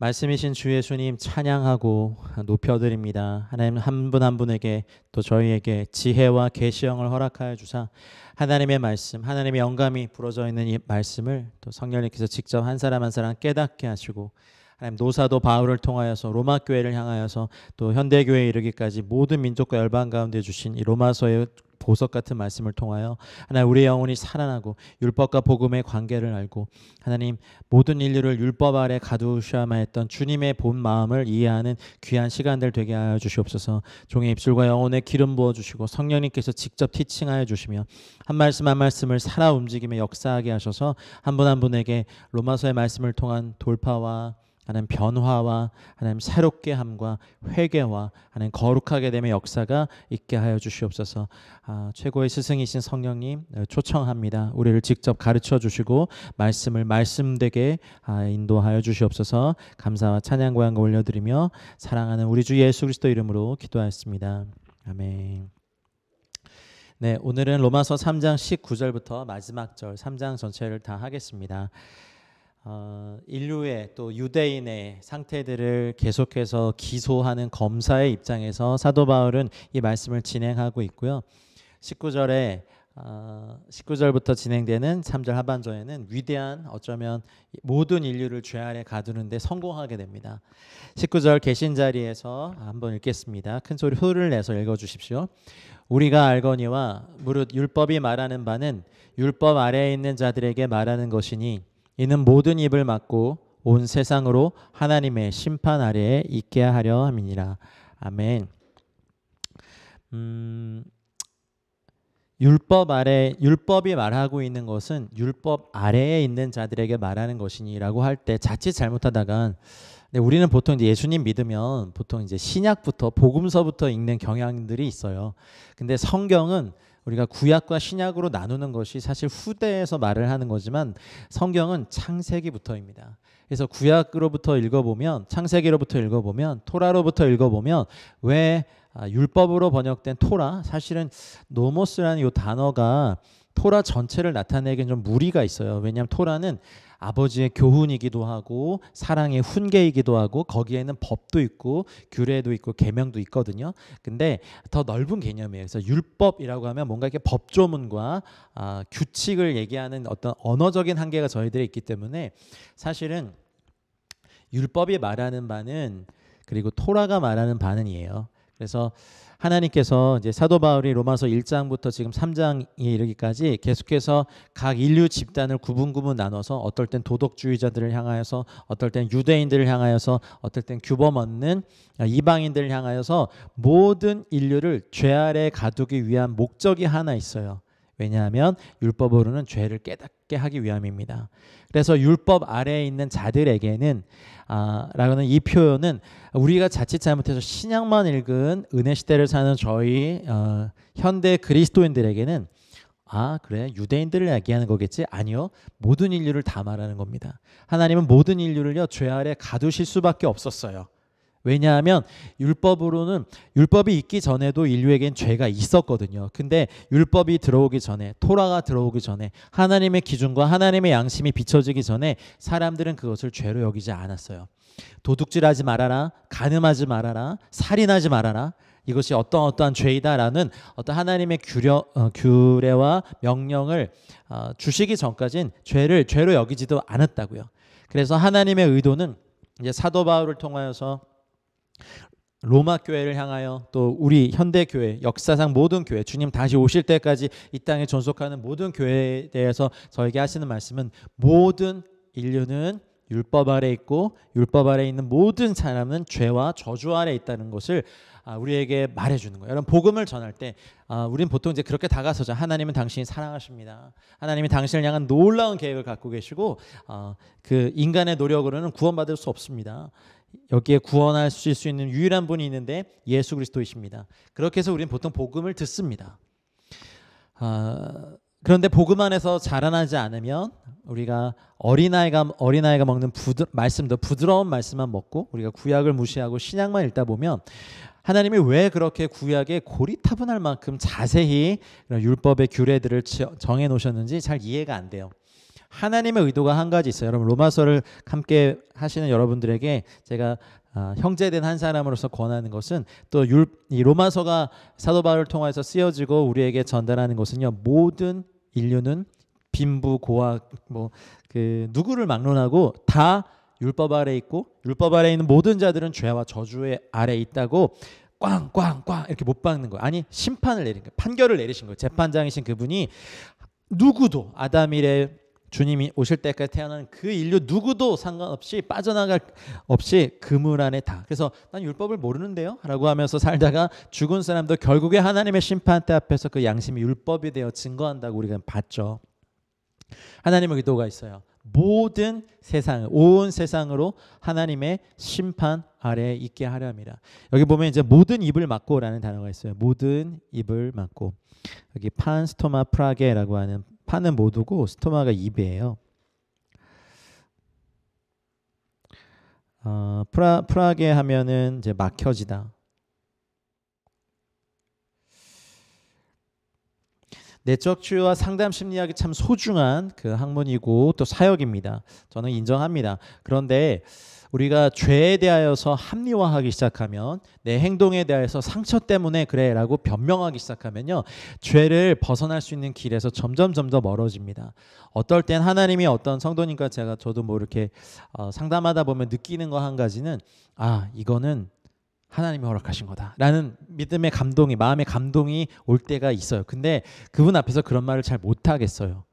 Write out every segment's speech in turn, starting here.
말씀이신 주 예수님 찬양하고 높여드립니다. 하나님 한 분 한 분에게 또 저희에게 지혜와 계시형을 허락하여 주사 하나님의 말씀, 하나님의 영감이 부어져 있는 이 말씀을 또 성령님께서 직접 한 사람 한 사람 깨닫게 하시고 하나님 노사도 바울을 통하여서 로마 교회를 향하여서 또 현대 교회에 이르기까지 모든 민족과 열방 가운데 주신 이 로마서의 보석 같은 말씀을 통하여 하나님 우리의 영혼이 살아나고 율법과 복음의 관계를 알고 하나님 모든 인류를 율법 아래 가두셔야만 했던 주님의 본 마음을 이해하는 귀한 시간들 되게 하여 주시옵소서. 종의 입술과 영혼에 기름 부어 주시고 성령님께서 직접 티칭하여 주시며 한 말씀 한 말씀을 살아 움직이며 역사하게 하셔서 한 분 한 분에게 로마서의 말씀을 통한 돌파와 하나님 변화와 하나님 새롭게 함과 회개와 하나님 거룩하게 됨의 역사가 있게 하여 주시옵소서. 최고의 스승이신 성령님 초청합니다. 우리를 직접 가르쳐 주시고 말씀을 말씀되게 인도하여 주시옵소서. 감사와 찬양과 영광 올려드리며 사랑하는 우리 주 예수 그리스도 이름으로 기도하였습니다. 아멘. 네, 오늘은 로마서 3장 19절부터 마지막 절 3장 전체를 다 하겠습니다. 인류의 또 유대인의 상태들을 계속해서 기소하는 검사의 입장에서 사도 바울은 이 말씀을 진행하고 있고요. 19절부터 진행되는 3절 하반절에는 위대한 어쩌면 모든 인류를 죄 아래 가두는데 성공하게 됩니다. 19절 계신 자리에서 한번 읽겠습니다. 큰 소리 소리를 내서 읽어주십시오. 우리가 알거니와 무릇 율법이 말하는 바는 율법 아래에 있는 자들에게 말하는 것이니 이는 모든 입을 막고 온 세상으로 하나님의 심판 아래에 있게 하려 함이니라. 아멘. 율법이 말하고 있는 것은 율법 아래에 있는 자들에게 말하는 것이니라고 할 때 자칫 잘못하다간 우리는 보통 이제 예수님 믿으면 보통 이제 신약부터 복음서부터 읽는 경향들이 있어요. 근데 성경은 우리가 구약과 신약으로 나누는 것이 사실 후대에서 말을 하는 거지만 성경은 창세기부터입니다. 그래서 구약으로부터 읽어보면 창세기로부터 읽어보면 토라로부터 읽어보면 왜 율법으로 번역된 토라 사실은 노모스라는 이 단어가 토라 전체를 나타내기엔 좀 무리가 있어요. 왜냐하면 토라는 아버지의 교훈이기도 하고 사랑의 훈계이기도 하고 거기에는 법도 있고 규례도 있고 계명도 있거든요. 근데 더 넓은 개념이에요. 그래서 율법이라고 하면 뭔가 이렇게 법조문과 규칙을 얘기하는 어떤 언어적인 한계가 저희들에 있기 때문에 사실은 율법이 말하는 바는 그리고 토라가 말하는 바는이에요. 그래서 하나님께서 이제 사도 바울이 로마서 1장부터 지금 3장에 이르기까지 계속해서 각 인류 집단을 구분 나눠서 어떨 땐 도덕주의자들을 향하여서 어떨 땐 유대인들을 향하여서 어떨 땐 규범 얻는 이방인들을 향하여서 모든 인류를 죄 아래 가두기 위한 목적이 하나 있어요. 왜냐하면 율법으로는 죄를 깨닫게 하기 위함입니다. 그래서 율법 아래에 있는 자들에게는 라고는 이 표현은 우리가 자칫 잘못해서 신약만 읽은 은혜 시대를 사는 저희 현대 그리스도인들에게는 그래 유대인들을 얘기하는 거겠지? 아니요. 모든 인류를 다 말하는 겁니다. 하나님은 모든 인류를요 죄 아래 가두실 수밖에 없었어요. 왜냐하면 율법이 있기 전에도 인류에겐 죄가 있었거든요. 근데 율법이 들어오기 전에 토라가 들어오기 전에 하나님의 기준과 하나님의 양심이 비춰지기 전에 사람들은 그것을 죄로 여기지 않았어요. 도둑질하지 말아라, 간음하지 말아라, 살인하지 말아라. 이것이 어떠한 죄이다라는 어떤 하나님의 규례와 명령을 주시기 전까지는 죄로 여기지도 않았다고요. 그래서 하나님의 의도는 이제 사도 바울을 통하여서 로마 교회를 향하여 또 우리 현대 교회 역사상 모든 교회 주님 다시 오실 때까지 이 땅에 존속하는 모든 교회에 대해서 저에게 하시는 말씀은 모든 인류는 율법 아래 있고 율법 아래 있는 모든 사람은 죄와 저주 아래 있다는 것을 우리에게 말해주는 거예요. 여러분 복음을 전할 때 우리는 보통 이제 그렇게 다가서죠. 하나님은 당신이 사랑하십니다. 하나님이 당신을 향한 놀라운 계획을 갖고 계시고 그 인간의 노력으로는 구원받을 수 없습니다. 여기에 구원하실 수 있는 유일한 분이 있는데 예수 그리스도이십니다. 그렇게 해서 우리는 보통 복음을 듣습니다. 그런데 복음 안에서 자라나지 않으면 우리가 어린아이가 먹는 말씀도 부드러운 말씀만 먹고 우리가 구약을 무시하고 신약만 읽다 보면 하나님이 왜 그렇게 구약에 고리타분할 만큼 자세히 율법의 규례들을 정해 놓으셨는지 잘 이해가 안 돼요. 하나님의 의도가 한 가지 있어요. 여러분 로마서를 함께 하시는 여러분들에게 제가 형제된 한 사람으로서 권하는 것은 또 이 로마서가 사도 바울을 통해서 쓰여지고 우리에게 전달하는 것은요. 모든 인류는 빈부 고학 그 누구를 막론하고 다 율법 아래 있고 율법 아래 있는 모든 자들은 죄와 저주의 아래 있다고 꽝꽝꽝 이렇게 못 박는 거예요. 아니 심판을 내린 거예요. 판결을 내리신 거예요. 재판장이신 그분이 누구도 아담 이래 주님이 오실 때까지 태어난 그 인류 누구도 상관없이 빠져나갈 없이 그물 안에 다. 그래서 난 율법을 모르는데요 라고 하면서 살다가 죽은 사람도 결국에 하나님의 심판대 앞에서 그 양심이 율법이 되어 증거한다고 우리가 봤죠. 하나님의 의도가 있어요. 모든 세상을 온 세상으로 하나님의 심판 아래에 있게 하려 합니다. 여기 보면 이제 모든 입을 막고라는 단어가 있어요. 모든 입을 막고. 여기 판 스토마 프라게라고 하는 판은 모두고 스토마가 입이에요. 프라게 하면은 이제 막혀지다. 내적 치유와 상담 심리학이 참 소중한 그 학문이고 또 사역입니다. 저는 인정합니다. 그런데 우리가 죄에 대하여서 합리화하기 시작하면 내 행동에 대해서 상처 때문에 그래라고 변명하기 시작하면요. 죄를 벗어날 수 있는 길에서 점점 더 멀어집니다. 어떨 땐 하나님이 어떤 성도님과 저도 뭐 이렇게 상담하다 보면 느끼는 거 한 가지는 이거는 하나님이 허락하신 거다라는 믿음의 감동이 마음의 감동이 올 때가 있어요. 근데 그분 앞에서 그런 말을 잘 못하겠어요.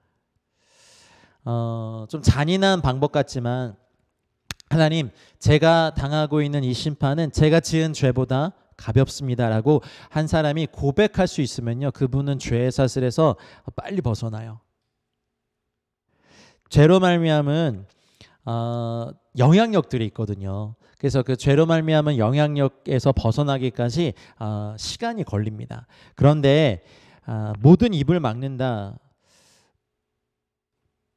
좀 잔인한 방법 같지만 하나님 제가 당하고 있는 이 심판은 제가 지은 죄보다 가볍습니다라고 한 사람이 고백할 수 있으면요. 그분은 죄의 사슬에서 빨리 벗어나요. 죄로 말미암은 영향력들이 있거든요. 그래서 그 죄로 말미암은 영향력에서 벗어나기까지 시간이 걸립니다. 그런데 모든 입을 막는다.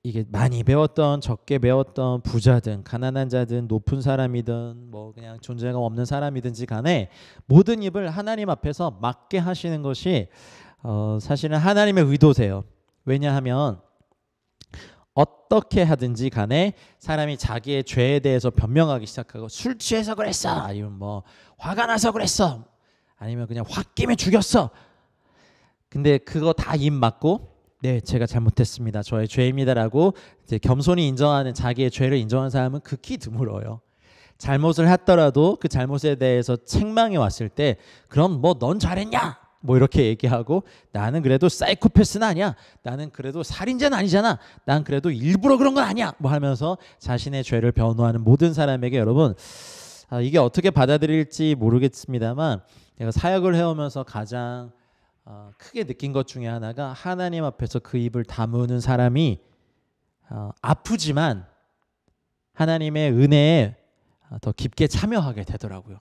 이게 많이 배웠던 적게 배웠던 부자든 가난한 자든 높은 사람이든 뭐 그냥 존재감 없는 사람이든지 간에 모든 입을 하나님 앞에서 막게 하시는 것이 사실은 하나님의 의도세요. 왜냐하면 어떻게 하든지 간에 사람이 자기의 죄에 대해서 변명하기 시작하고 술 취해서 그랬어 아니면 뭐 화가 나서 그랬어 아니면 그냥 홧김에 죽였어. 근데 그거 다 입 막고 네 제가 잘못했습니다 저의 죄입니다라고 이제 겸손히 인정하는 자기의 죄를 인정하는 사람은 극히 드물어요. 잘못을 했더라도 그 잘못에 대해서 책망이 왔을 때 그럼 뭐 넌 잘했냐 뭐 이렇게 얘기하고 나는 그래도 사이코패스는 아니야 나는 그래도 살인자는 아니잖아 난 그래도 일부러 그런 건 아니야 뭐 하면서 자신의 죄를 변호하는 모든 사람에게 여러분 이게 어떻게 받아들일지 모르겠습니다만 제가 사역을 해오면서 가장 크게 느낀 것 중에 하나가 하나님 앞에서 그 입을 다무는 사람이 아프지만 하나님의 은혜에 더 깊게 참여하게 되더라고요.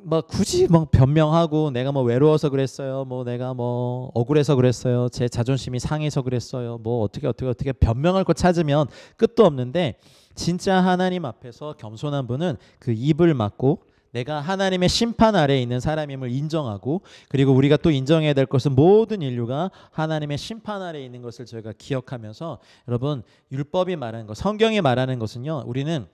뭐 굳이 뭐 변명하고 내가 뭐 외로워서 그랬어요. 뭐 내가 뭐 억울해서 그랬어요. 제 자존심이 상해서 그랬어요. 뭐 어떻게 변명할 거 찾으면 끝도 없는데 진짜 하나님 앞에서 겸손한 분은 그 입을 막고 내가 하나님의 심판 아래에 있는 사람임을 인정하고 그리고 우리가 또 인정해야 될 것은 모든 인류가 하나님의 심판 아래에 있는 것을 저희가 기억하면서 여러분 율법이 말하는 것 성경이 말하는 것은요. 우리는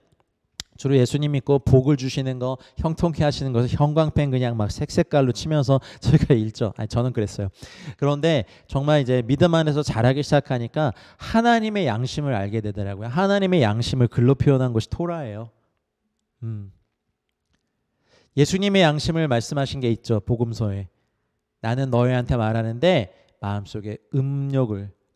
주로 예수님 믿고 복을 주시는 거 형통케 하시는 것을 형광펜 그냥 막 색깔로 치면서 저희가 읽죠. 저는 그랬어요. 그런데 정말 이제 믿음 안에서 자라기 시작하니까 하나님의 양심을 알게 되더라고요. 하나님의 양심을 글로 표현한 것이 토라예요. 예수님의 양심을 말씀하신 게 있죠. 복음서에. 나는 너희한테 말하는데 마음속에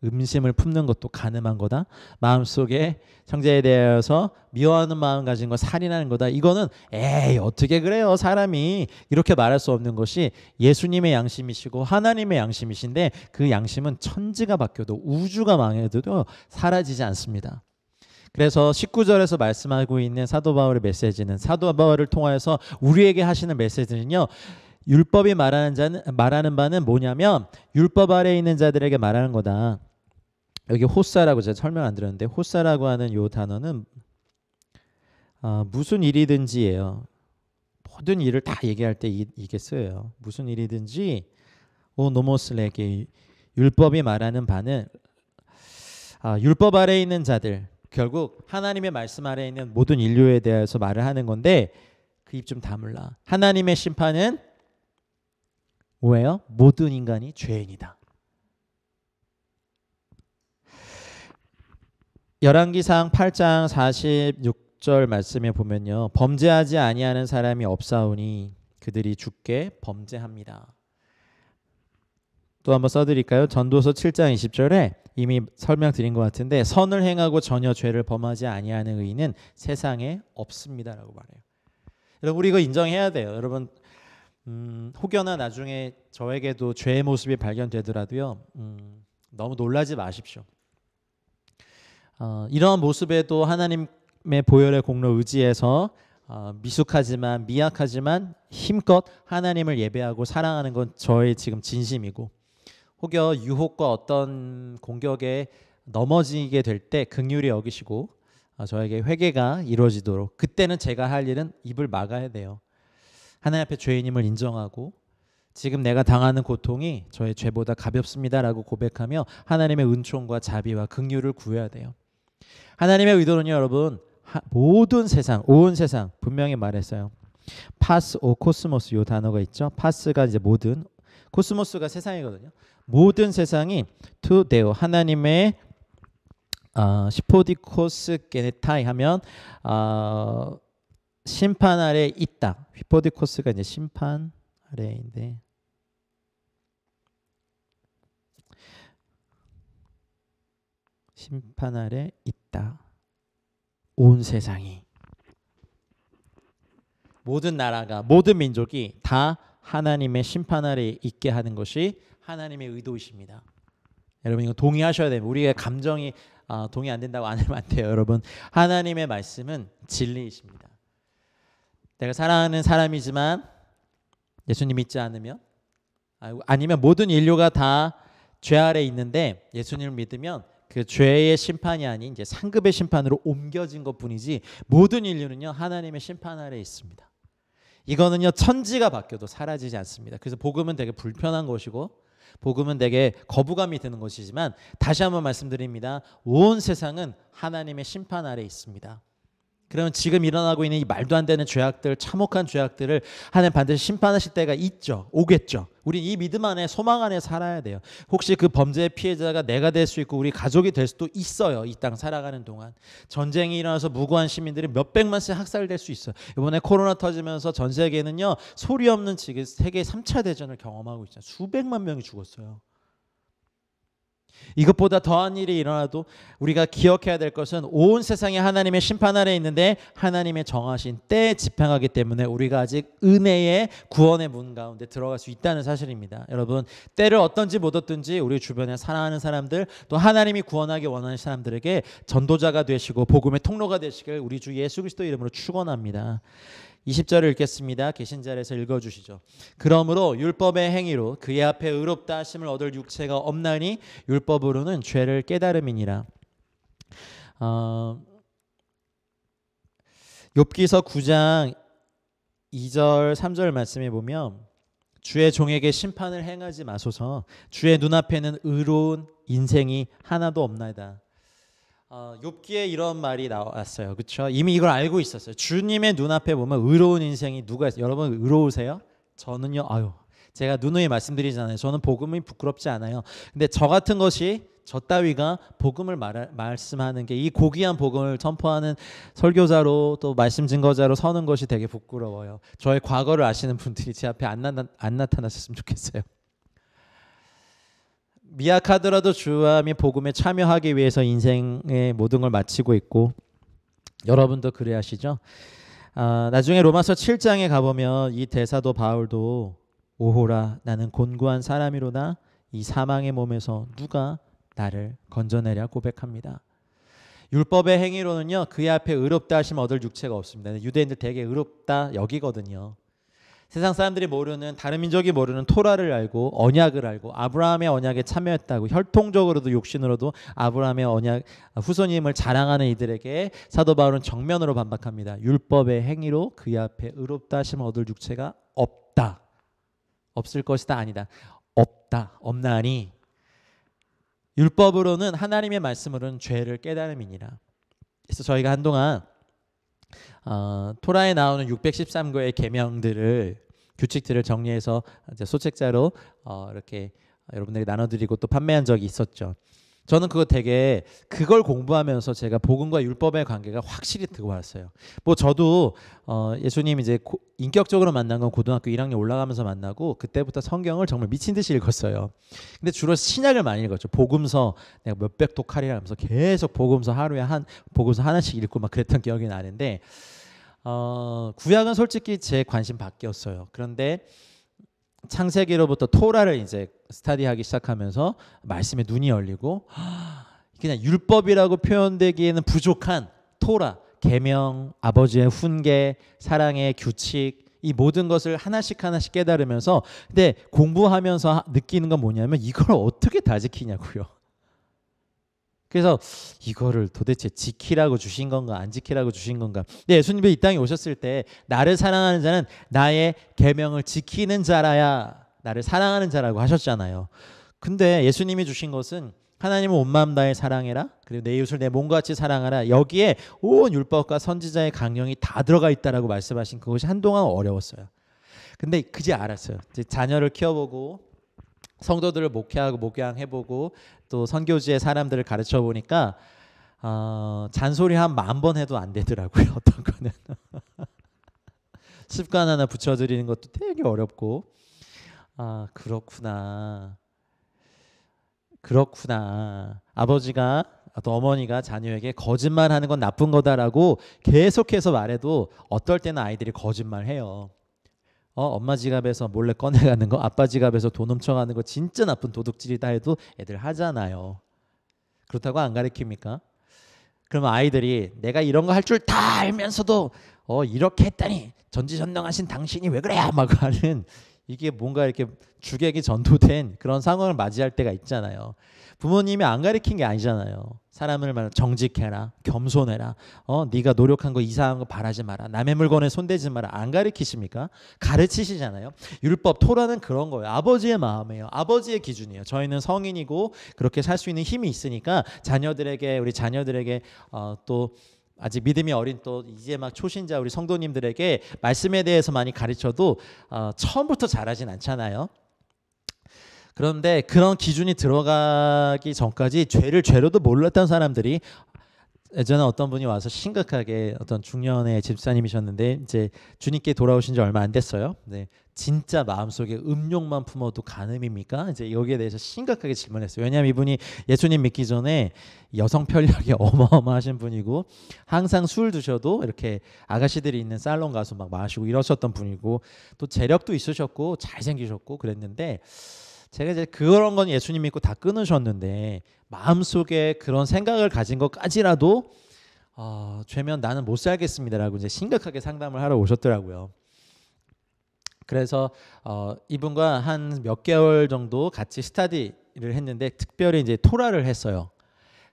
음심을 품는 것도 가늠한 거다. 마음속에 형제에 대하여서 미워하는 마음 가진 거 살인하는 거다. 이거는 에이 어떻게 그래요. 사람이 이렇게 말할 수 없는 것이 예수님의 양심이시고 하나님의 양심이신데 그 양심은 천지가 바뀌어도 우주가 망해도 사라지지 않습니다. 그래서 19절에서 말씀하고 있는 사도 바울의 메시지는 사도 바울을 통하여서 우리에게 하시는 메시지는요. 율법이 말하는 바는 뭐냐면 율법 아래에 있는 자들에게 말하는 거다. 여기 호사라고 제가 설명 안 드렸는데 호사라고 하는 요 단어는 무슨 일이든지예요. 모든 일을 다 얘기할 때 이게 쓰여요. 무슨 일이든지 오 노모슬레게 율법이 말하는 바는 율법 아래에 있는 자들, 결국 하나님의 말씀 아래에 있는 모든 인류에 대해서 말을 하는 건데 그 입 좀 다물라. 하나님의 심판은 뭐예요? 모든 인간이 죄인이다. 열왕기상 8장 46절 말씀에 보면요, 범죄하지 아니하는 사람이 없사오니 그들이 주께 범죄합니다. 또 한번 써드릴까요? 전도서 7장 20절에 이미 설명드린 것 같은데, 선을 행하고 전혀 죄를 범하지 아니하는 의인은 세상에 없습니다라고 말해요. 여러분, 우리 이거 인정해야 돼요. 여러분, 혹여나 나중에 저에게도 죄의 모습이 발견되더라도요, 너무 놀라지 마십시오. 이러한 모습에도 하나님의 보혈의 공로 의지해서 미숙하지만 미약하지만 힘껏 하나님을 예배하고 사랑하는 건 저의 지금 진심이고, 혹여 유혹과 어떤 공격에 넘어지게 될 때 긍휼히 여기시고 저에게 회개가 이루어지도록, 그때는 제가 할 일은 입을 막아야 돼요. 하나님 앞에 죄인임을 인정하고 지금 내가 당하는 고통이 저의 죄보다 가볍습니다라고 고백하며 하나님의 은총과 자비와 긍휼을 구해야 돼요. 하나님의 의도는요, 여러분, 모든 세상, 온 세상, 분명히 말했어요. 파스 오 코스모스, 요 단어가 있죠. 파스가 이제 모든, 코스모스가 세상이거든요. 모든 세상이 투데오, 하나님의 히포디코스 게네타이 하면 심판 아래 있다. 히포디코스가 이제 심판 아래인데, 심판 아래 있다. 온 세상이, 모든 나라가, 모든 민족이 다 하나님의 심판 아래 있게 하는 것이 하나님의 의도이십니다. 여러분, 이거 동의하셔야 됩니다. 우리의 감정이 동의 안 된다고 안 하면 안 돼요. 여러분, 하나님의 말씀은 진리이십니다. 내가 사랑하는 사람이지만 예수님 믿지 않으면, 아니면 모든 인류가 다 죄 아래 있는데 예수님을 믿으면 그 죄의 심판이 아닌 이제 상급의 심판으로 옮겨진 것뿐이지, 모든 인류는요 하나님의 심판 아래 있습니다. 이거는요 천지가 바뀌어도 사라지지 않습니다. 그래서 복음은 되게 불편한 것이고 복음은 되게 거부감이 드는 것이지만, 다시 한번 말씀드립니다. 온 세상은 하나님의 심판 아래 있습니다. 그러면 지금 일어나고 있는 이 말도 안 되는 죄악들, 참혹한 죄악들을 하나님 반드시 심판하실 때가 있죠. 오겠죠. 우리 이 믿음 안에, 소망 안에 살아야 돼요. 혹시 그 범죄의 피해자가 내가 될 수 있고 우리 가족이 될 수도 있어요. 이 땅 살아가는 동안 전쟁이 일어나서 무고한 시민들이 몇백만씩 학살될 수 있어요. 이번에 코로나 터지면서 전 세계는요 소리 없는 지금 세계 3차 대전을 경험하고 있잖아요. 수백만 명이 죽었어요. 이것보다 더한 일이 일어나도 우리가 기억해야 될 것은 온 세상이 하나님의 심판 아래 있는데 하나님의 정하신 때에 집행하기 때문에 우리가 아직 은혜의 구원의 문 가운데 들어갈 수 있다는 사실입니다. 여러분, 때를 어떤지 못 얻든지 우리 주변에 사랑하는 사람들, 또 하나님이 구원하기 원하는 사람들에게 전도자가 되시고 복음의 통로가 되시길 우리 주 예수 그리스도 이름으로 축원합니다. 20절을 읽겠습니다. 계신 자리에서 읽어주시죠. 그러므로 율법의 행위로 그의 앞에 의롭다 하심을 얻을 육체가 없나니 율법으로는 죄를 깨달음이니라. 욥기서 9장 2절 3절 말씀에 보면 주의 종에게 심판을 행하지 마소서, 주의 눈앞에는 의로운 인생이 하나도 없나이다. 욥기에 이런 말이 나왔어요. 그렇죠? 이미 이걸 알고 있었어요. 주님의 눈앞에 보면 의로운 인생이 누가 있어요? 여러분 의로우세요? 저는요. 제가 누누이 말씀드리잖아요. 저는 복음이 부끄럽지 않아요. 근데 저 같은 것이, 저 따위가 복음을 말씀하는 게, 이 고귀한 복음을 선포하는 설교자로 또 말씀 증거자로 서는 것이 되게 부끄러워요. 저의 과거를 아시는 분들이 제 앞에 안 나타났으면 좋겠어요. 미약하더라도 주와 및 복음에 참여하기 위해서 인생의 모든 걸 마치고 있고, 여러분도 그래 하시죠? 나중에 로마서 7장에 가보면 이 대사도 바울도 오호라 나는 곤고한 사람이로다 이 사망의 몸에서 누가 나를 건져내랴 고백합니다. 율법의 행위로는요 그의 앞에 의롭다 하심 얻을 육체가 없습니다. 유대인들 되게 의롭다 여기거든요. 세상 사람들이 모르는, 다른 민족이 모르는 토라를 알고 언약을 알고 아브라함의 언약에 참여했다고 혈통적으로도 육신으로도 아브라함의 언약 후손임을 자랑하는 이들에게 사도 바울은 정면으로 반박합니다. 율법의 행위로 그의 앞에 의롭다 하심을 얻을 육체가 없다. 없을 것이다 아니다. 없다. 없나니 율법으로는 하나님의 말씀으로는 죄를 깨달음이니라. 그래서 저희가 한동안 토라에 나오는 613개의 계명들을 규칙들을 정리해서 이제 소책자로 이렇게 여러분들에게 나눠드리고 또 판매한 적이 있었죠. 저는 그걸 공부하면서 제가 복음과 율법의 관계가 확실히 들어왔어요. 뭐 저도 예수님 이제 인격적으로 만난 건 고등학교 1학년 올라가면서 만나고 그때부터 성경을 정말 미친 듯이 읽었어요. 근데 주로 신약을 많이 읽었죠. 복음서 내가 몇백 독하리라 하면서 계속 복음서 복음서 하나씩 읽고 막 그랬던 기억이 나는데 구약은 솔직히 제 관심 바뀌었어요. 그런데 창세기로부터 토라를 이제 스터디하기 시작하면서 말씀에 눈이 열리고 그냥 율법이라고 표현되기에는 부족한 토라, 계명, 아버지의 훈계, 사랑의 규칙 이 모든 것을 하나씩 깨달으면서 근데 공부하면서 느끼는 건 뭐냐면 이걸 어떻게 다 지키냐고요. 그래서 이거를 도대체 지키라고 주신 건가 안 지키라고 주신 건가. 근데 예수님이 이 땅에 오셨을 때 나를 사랑하는 자는 나의 계명을 지키는 자라야 나를 사랑하는 자라고 하셨잖아요. 근데 예수님이 주신 것은 하나님을 온 마음 다해 사랑해라. 그리고 내 이웃을 내 몸과 같이 사랑하라. 여기에 온 율법과 선지자의 강령이 다 들어가 있다라고 말씀하신 그것이 한동안 어려웠어요. 근데 그제 알았어요. 이제 자녀를 키워보고 성도들을 목양해보고 또 선교지의 사람들을 가르쳐 보니까 잔소리 한 10,000번 해도 안 되더라고요. 어떤 거는 습관 하나 붙여드리는 것도 되게 어렵고 그렇구나. 아버지가 또 어머니가 자녀에게 거짓말하는 건 나쁜 거다라고 계속해서 말해도 어떨 때는 아이들이 거짓말해요. 엄마 지갑에서 몰래 꺼내가는 거, 아빠 지갑에서 돈 훔쳐가는 거 진짜 나쁜 도둑질이다 해도 애들 하잖아요. 그렇다고 안 가르칩니까? 그러면 아이들이 내가 이런 거 할 줄 다 알면서도 이렇게 했다니 전지전능하신 당신이 왜 그래? 막 하는 이게 뭔가 이렇게 주객이 전도된 그런 상황을 맞이할 때가 있잖아요. 부모님이 안 가르친 게 아니잖아요. 사람을 말하면 정직해라, 겸손해라, 네가 노력한 거 이상한 거 바라지 마라, 남의 물건에 손대지 마라. 안 가르치십니까? 가르치시잖아요. 율법 토라는 그런 거예요. 아버지의 마음이에요. 아버지의 기준이에요. 저희는 성인이고 그렇게 살 수 있는 힘이 있으니까 우리 자녀들에게 또 아직 믿음이 어린 또 이제 막 초신자 우리 성도님들에게 말씀에 대해서 많이 가르쳐도 처음부터 잘하진 않잖아요. 그런데 그런 기준이 들어가기 전까지 죄를 죄로도 몰랐던 사람들이 예전에 어떤 분이 와서 심각하게 어떤 중년의 집사님이셨는데 이제 주님께 돌아오신 지 얼마 안 됐어요. 네, 진짜 마음속에 음욕만 품어도 간음입니까? 이제 여기에 대해서 심각하게 질문했어요. 왜냐하면 이분이 예수님 믿기 전에 여성 편력이 어마어마하신 분이고 항상 술 드셔도 이렇게 아가씨들이 있는 살롱 가서 막 마시고 이러셨던 분이고 또 재력도 있으셨고 잘생기셨고 그랬는데 제가 이제 그런 건 예수님 믿고 다 끊으셨는데 마음속에 그런 생각을 가진 것까지라도 죄면 나는 못 살겠습니다라고 이제 심각하게 상담을 하러 오셨더라고요. 그래서 이분과 한 몇 개월 정도 같이 스터디를 했는데 특별히 이제 토라를 했어요.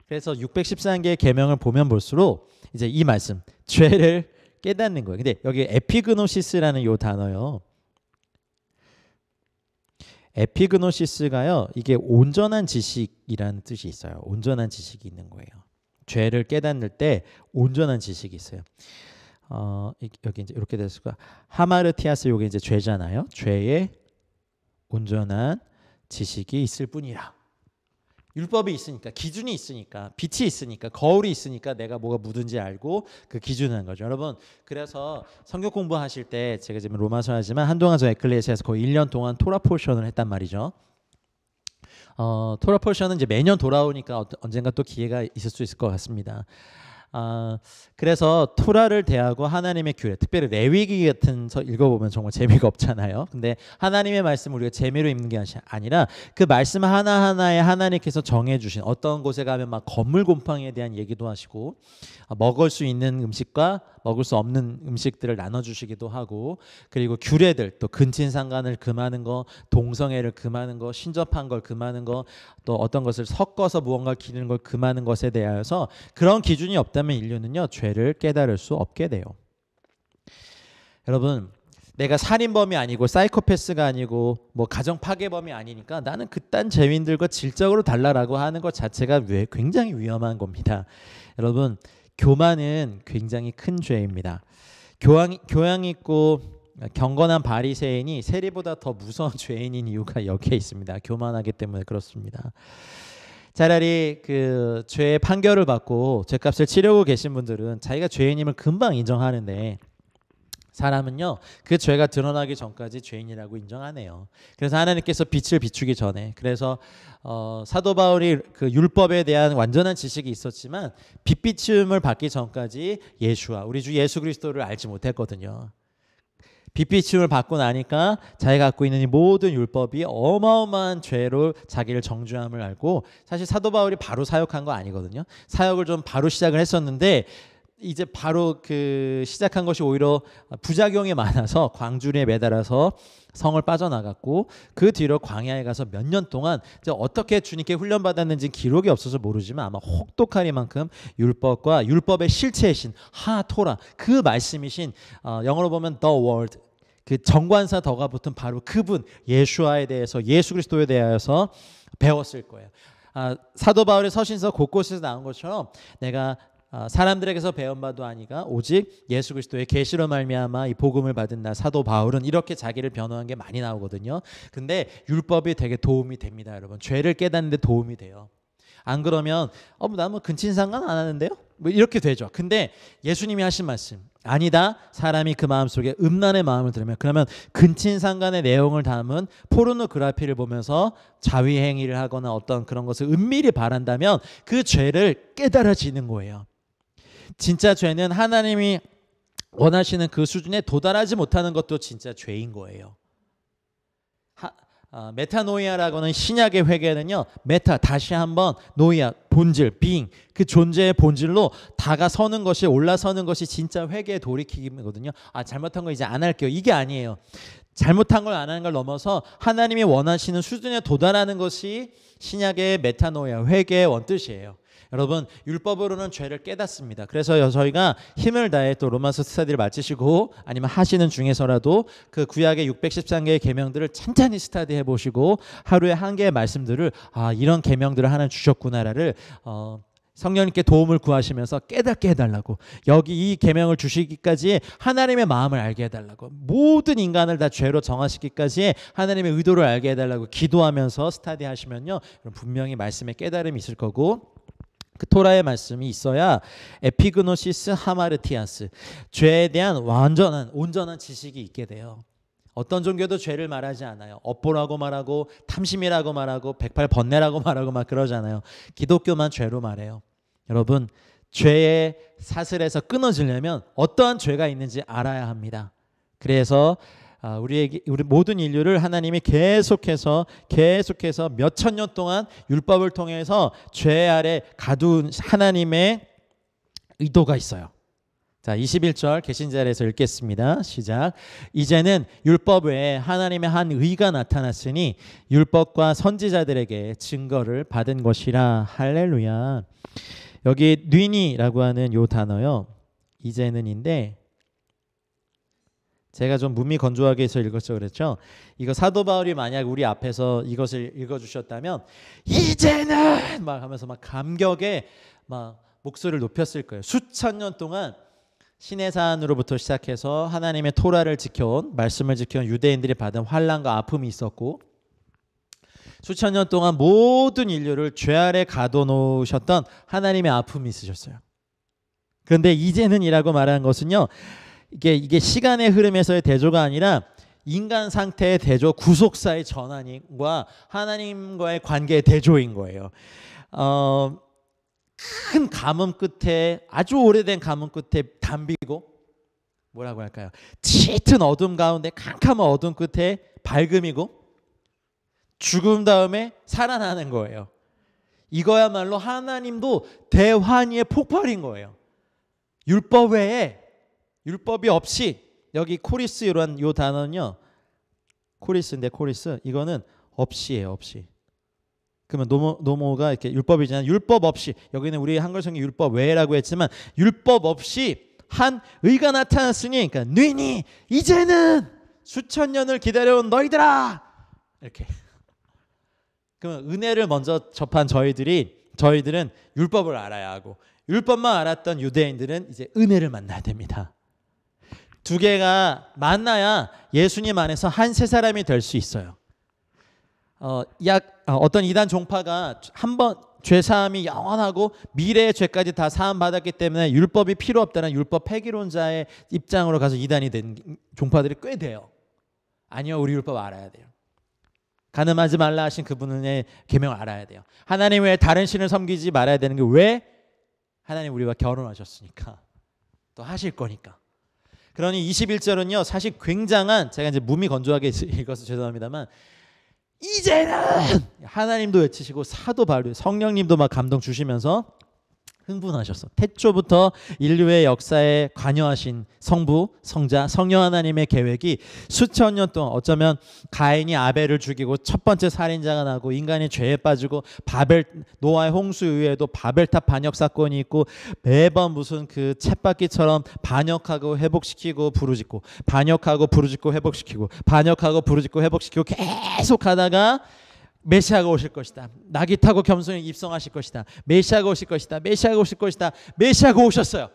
그래서 613개의 계명을 보면 볼수록 이제 이 말씀 죄를 깨닫는 거예요. 근데 여기 에피그노시스라는 요 단어요. 에피그노시스가요. 이게 온전한 지식이라는 뜻이 있어요. 온전한 지식이 있는 거예요. 죄를 깨닫는 때 온전한 지식이 있어요. 여기 이제 이렇게 됐을 거야. 하마르티아스 요게 이제 죄잖아요. 죄에 온전한 지식이 있을 뿐이라. 율법이 있으니까 기준이 있으니까 빛이 있으니까 거울이 있으니까 내가 뭐가 묻은지 알고 그 기준을 하는 거죠. 여러분 그래서 성경 공부하실 때 제가 지금 로마서 하지만 한동안 저 에클레시아에서 거의 1년 동안 토라 포션을 했단 말이죠. 토라 포션은 이제 매년 돌아오니까 언젠가 또 기회가 있을 수 있을 것 같습니다. 그래서 토라를 대하고 하나님의 규례, 특별히 레위기 같은 서 읽어보면 정말 재미가 없잖아요. 근데 하나님의 말씀을 우리가 재미로 읽는 게 아니라 그 말씀 하나하나에 하나님께서 정해주신 어떤 곳에 가면 막 건물 곰팡이에 대한 얘기도 하시고 먹을 수 있는 음식과 먹을 수 없는 음식들을 나눠주시기도 하고 그리고 규례들 또 근친상간을 금하는 거 동성애를 금하는 거 신접한 걸 금하는 거 또 어떤 것을 섞어서 무언가를 기르는 걸 금하는 것에 대하여서 그런 기준이 없다면 인류는요 죄를 깨달을 수 없게 돼요. 여러분 내가 살인범이 아니고 사이코패스가 아니고 뭐 가정 파괴범이 아니니까 나는 그딴 죄인들과 질적으로 달라라고 하는 것 자체가 굉장히 위험한 겁니다. 여러분, 교만은 굉장히 큰 죄입니다. 교양 있고 경건한 바리새인이 세리보다 더 무서운 죄인인 이유가 여기에 있습니다. 교만하기 때문에 그렇습니다. 차라리 그 죄의 판결을 받고 죄값을 치르고 계신 분들은 자기가 죄인임을 금방 인정하는데, 사람은요 그 죄가 드러나기 전까지 죄인이라고 인정하네요. 그래서 하나님께서 빛을 비추기 전에, 그래서 사도 바울이 그 율법에 대한 완전한 지식이 있었지만 빛 비춤을 받기 전까지 예수와 우리 주 예수 그리스도를 알지 못했거든요. 빛 비춤을 받고 나니까 자기가 갖고 있는 이 모든 율법이 어마어마한 죄로 자기를 정죄함을 알고, 사실 사도 바울이 바로 사역한 거 아니거든요. 사역을 좀 바로 시작을 했었는데 이제 바로 그 시작한 것이 오히려 부작용이 많아서 광주리에 매달아서 성을 빠져나갔고, 그 뒤로 광야에 가서 몇 년 동안 이제 어떻게 주님께 훈련받았는지 기록이 없어서 모르지만 아마 혹독하리만큼 율법과 율법의 실체이신 하토라, 그 말씀이신 영어로 보면 the word, 그 정관사 더가 붙은 바로 그분 예수아에 대해서, 예수 그리스도에 대하여서 배웠을 거예요. 사도 바울의 서신서 곳곳에서 나온 것처럼 내가 사람들에게서 배운 바도 아니가 오직 예수 그리스도의 계시로 말미암아 이 복음을 받은 나 사도 바울은, 이렇게 자기를 변호한 게 많이 나오거든요. 근데 율법이 되게 도움이 됩니다, 여러분. 죄를 깨닫는 데 도움이 돼요. 안 그러면 나는 뭐 근친상간 안 하는데요? 뭐 이렇게 되죠. 근데 예수님이 하신 말씀, 아니다, 사람이 그 마음속에 음란의 마음을 들으면, 그러면 근친상간의 내용을 담은 포르노그라피를 보면서 자위행위를 하거나 어떤 그런 것을 은밀히 바란다면 그 죄를 깨달아지는 거예요. 진짜 죄는 하나님이 원하시는 그 수준에 도달하지 못하는 것도 진짜 죄인 거예요. 메타노이아라고 하는 신약의 회개는요, 메타, 다시 한번, 노이아, 본질, being, 그 존재의 본질로 다가서는 것이, 올라서는 것이 진짜 회개의 돌이킴이거든요. 잘못한 거 이제 안 할게요, 이게 아니에요. 잘못한 걸 안 하는 걸 넘어서 하나님이 원하시는 수준에 도달하는 것이 신약의 메타노이아, 회개의 원뜻이에요. 여러분, 율법으로는 죄를 깨닫습니다. 그래서 저희가 힘을 다해 또 로마서 스터디를 마치시고 아니면 하시는 중에서라도 그 구약의 613개의 계명들을 찬찬히 스터디해 보시고 하루에 한 개의 말씀들을 이런 계명들을 하나 주셨구나를 성령님께 도움을 구하시면서 깨닫게 해달라고, 여기 이 계명을 주시기까지 하나님의 마음을 알게 해달라고, 모든 인간을 다 죄로 정하시기까지 하나님의 의도를 알게 해달라고 기도하면서 스터디하시면요, 분명히 말씀의 깨달음이 있을 거고, 그 토라의 말씀이 있어야 에피그노시스 하마르티아스, 죄에 대한 온전한 지식이 있게 돼요. 어떤 종교도 죄를 말하지 않아요. 업보라고 말하고 탐심이라고 말하고 108번뇌라고 말하고 막 그러잖아요. 기독교만 죄로 말해요. 여러분, 죄의 사슬에서 끊어지려면 어떠한 죄가 있는지 알아야 합니다. 그래서 우리 모든 인류를 하나님이 계속해서 몇천 년 동안 율법을 통해서 죄 아래 가둔 하나님의 의도가 있어요. 자, 21절 계신자리에서 읽겠습니다. 시작. 이제는 율법 외에 하나님의 한 의가 나타났으니 율법과 선지자들에게 증거를 받은 것이라. 할렐루야. 여기 뉘니라고 하는 요 단어요, 이제는인데 제가 좀 무미건조하게 해서 읽었죠, 그랬죠? 이거 사도 바울이 만약 우리 앞에서 이것을 읽어주셨다면 이제는 막 하면서 막 감격에 막 목소리를 높였을 거예요. 수천 년 동안 시내산으로부터 시작해서 하나님의 토라를 지켜온, 말씀을 지켜온 유대인들이 받은 환난과 아픔이 있었고, 수천 년 동안 모든 인류를 죄 아래 가둬놓으셨던 하나님의 아픔이 있으셨어요. 그런데 이제는이라고 말하는 것은요, 이게 시간의 흐름에서의 대조가 아니라 인간 상태의 대조, 구속사의 전환과 하나님과의 관계의 대조인 거예요. 큰 가뭄 끝에, 아주 오래된 가뭄 끝에 담비고, 뭐라고 할까요? 짙은 어둠 가운데 캄캄한 어둠 끝에 밝음이고, 죽음 다음에 살아나는 거예요. 이거야말로 하나님도 대환희의 폭발인 거예요. 율법 외에, 율법이 없이, 여기 코리스라는 요 단어는요, 코리스인데 코리스, 이거는 없이예요, 없이. 그러면 노모가 이렇게 율법이잖아요. 율법 없이, 여기는 우리 한글 성경 율법 외라고 했지만 율법 없이 한 의가 나타났으니, 그러니까 뉘니, 이제는 수천 년을 기다려온 너희들아 이렇게. 그럼 은혜를 먼저 접한 저희들은 율법을 알아야 하고 율법만 알았던 유대인들은 이제 은혜를 만나야 됩니다. 두 개가 만나야 예수님 안에서 한 세 사람이 될 수 있어요. 어떤 이단 종파가 한번 죄사함이 영원하고 미래의 죄까지 다 사함 받았기 때문에 율법이 필요 없다는 율법 폐기론자의 입장으로 가서 이단이 된 종파들이 꽤 돼요. 아니요, 우리 율법 알아야 돼요. 간음하지 말라 하신 그분의 계명을 알아야 돼요. 하나님 외에 다른 신을 섬기지 말아야 되는 게 왜? 하나님 우리와 결혼하셨으니까, 또 하실 거니까. 그러니 21절은요 사실 굉장한, 제가 이제 몸이 건조하게 읽어서 죄송합니다만, 이제는 하나님도 외치시고 사도 바울 성령님도 막 감동 주시면서 흥분하셨어. 태초부터 인류의 역사에 관여하신 성부, 성자, 성령 하나님의 계획이 수천 년 동안, 어쩌면 가인이 아벨을 죽이고 첫 번째 살인자가 나고 인간이 죄에 빠지고 노아의 홍수 이후에도 바벨탑 반역 사건이 있고 매번 무슨 그 쳇바퀴처럼 반역하고 회복시키고 부르짖고 반역하고 부르짖고 회복시키고 반역하고 부르짖고 회복시키고 계속 하다가 메시아가 오실 것이다. 낙이 타고 겸손히 입성하실 것이다. 메시아가 오실 것이다. 메시아가 오실 것이다. 메시아가 오셨어요.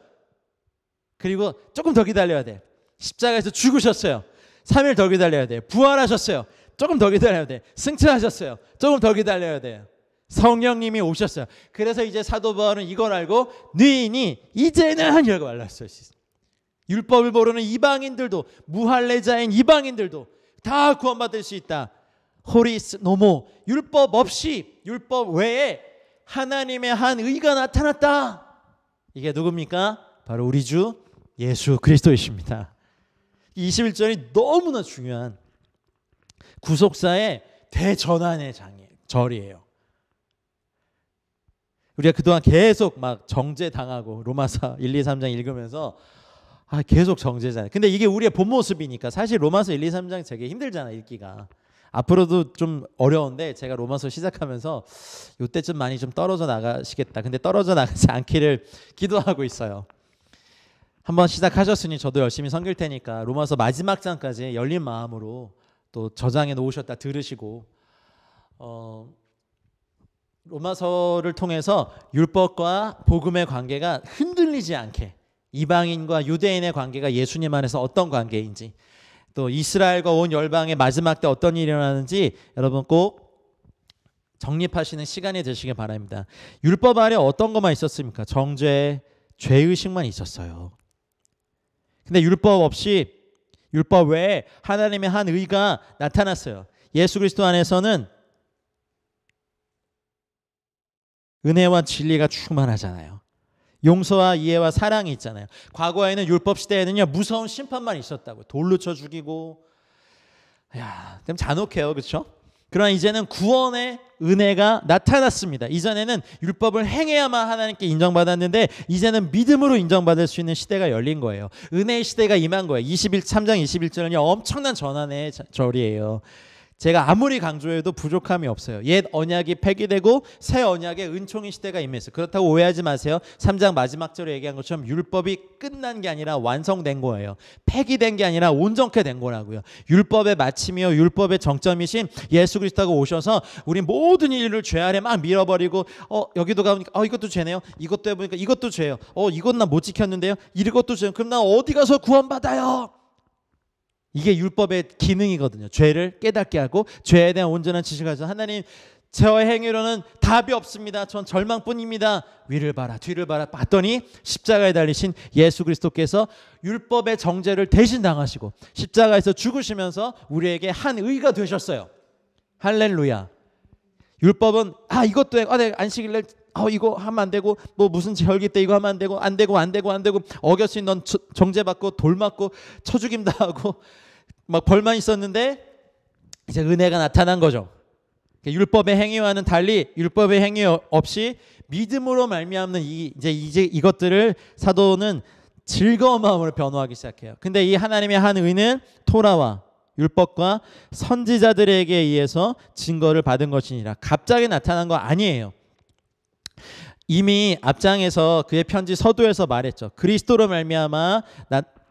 그리고 조금 더 기다려야 돼. 십자가에서 죽으셨어요. 3일 더 기다려야 돼. 부활하셨어요. 조금 더 기다려야 돼. 승천하셨어요. 조금 더 기다려야 돼요. 성령님이 오셨어요. 그래서 이제 사도 바울은 이걸 알고 너희니 이제는 이라고 말했어요. 율법을 모르는 이방인들도, 무할례자인 이방인들도 다 구원받을 수 있다. 호리스 노모, 율법 없이, 율법 외에 하나님의 한 의가 나타났다. 이게 누굽니까? 바로 우리 주 예수 그리스도이십니다. 21절이 너무나 중요한 구속사의 대전환의 절이에요. 우리가 그동안 계속 막 정죄당하고 로마서 1, 2, 3장 읽으면서 계속 정죄잖아요. 근데 이게 우리의 본 모습이니까 사실 로마서 1, 2, 3장 되게 힘들잖아 읽기가. 앞으로도 좀 어려운데 제가 로마서 시작하면서 이때쯤 많이 좀 떨어져 나가시겠다. 근데 떨어져 나가지 않기를 기도하고 있어요. 한번 시작하셨으니 저도 열심히 섬길 테니까 로마서 마지막 장까지 열린 마음으로 또 저장해 놓으셨다 들으시고, 로마서를 통해서 율법과 복음의 관계가 흔들리지 않게, 이방인과 유대인의 관계가 예수님 안에서 어떤 관계인지, 또 이스라엘과 온 열방의 마지막 때 어떤 일이 일어나는지 여러분 꼭 정립하시는 시간이 되시길 바랍니다. 율법 아래 어떤 것만 있었습니까? 정죄, 죄의식만 있었어요. 근데 율법 없이, 율법 외에 하나님의 한 의가 나타났어요. 예수 그리스도 안에서는 은혜와 진리가 충만하잖아요. 용서와 이해와 사랑이 있잖아요. 과거에는 율법 시대에는요 무서운 심판만 있었다고, 돌로 쳐 죽이고, 좀 잔혹해요, 그렇죠? 그러나 이제는 구원의 은혜가 나타났습니다. 이전에는 율법을 행해야만 하나님께 인정받았는데 이제는 믿음으로 인정받을 수 있는 시대가 열린 거예요. 은혜의 시대가 임한 거예요. 3장 21절은요 엄청난 전환의 절이에요. 제가 아무리 강조해도 부족함이 없어요. 옛 언약이 폐기되고 새 언약의 은총의 시대가 임했어요. 그렇다고 오해하지 마세요. 3장 마지막 절에 얘기한 것처럼 율법이 끝난 게 아니라 완성된 거예요. 폐기된 게 아니라 온전케 된 거라고요. 율법의 마침이요 율법의 정점이신 예수 그리스도가 오셔서 우리 모든 인류를 죄 아래 막 밀어버리고, 여기도 가보니까 이것도 죄네요. 이것도 해보니까 이것도 죄예요. 이건 나 못 지켰는데요. 이것도 죄예요. 그럼 나 어디 가서 구원받아요? 이게 율법의 기능이거든요. 죄를 깨닫게 하고 죄에 대한 온전한 지식을 가져서, 하나님 저의 행위로는 답이 없습니다. 전 절망뿐입니다. 위를 봐라 뒤를 봐라 봤더니 십자가에 달리신 예수 그리스도께서 율법의 정죄를 대신 당하시고 십자가에서 죽으시면서 우리에게 한 의가 되셨어요. 할렐루야. 율법은 이것도 해. 내가 안식일날 이거 하면 안 되고, 뭐 무슨 절기 때 이거 하면 안 되고, 안 되고 어겼으니 넌 정죄받고 돌 맞고 쳐죽임 당하고 막 벌만 있었는데 이제 은혜가 나타난 거죠. 율법의 행위와는 달리 율법의 행위 없이 믿음으로 말미암는 이제 이것들을 사도는 즐거운 마음으로 변호하기 시작해요. 근데 이 하나님의 한 의는 토라와 율법과 선지자들에게 의해서 증거를 받은 것이니라. 갑자기 나타난 거 아니에요. 이미 앞장에서 그의 편지 서두에서 말했죠. 그리스도로 말미암아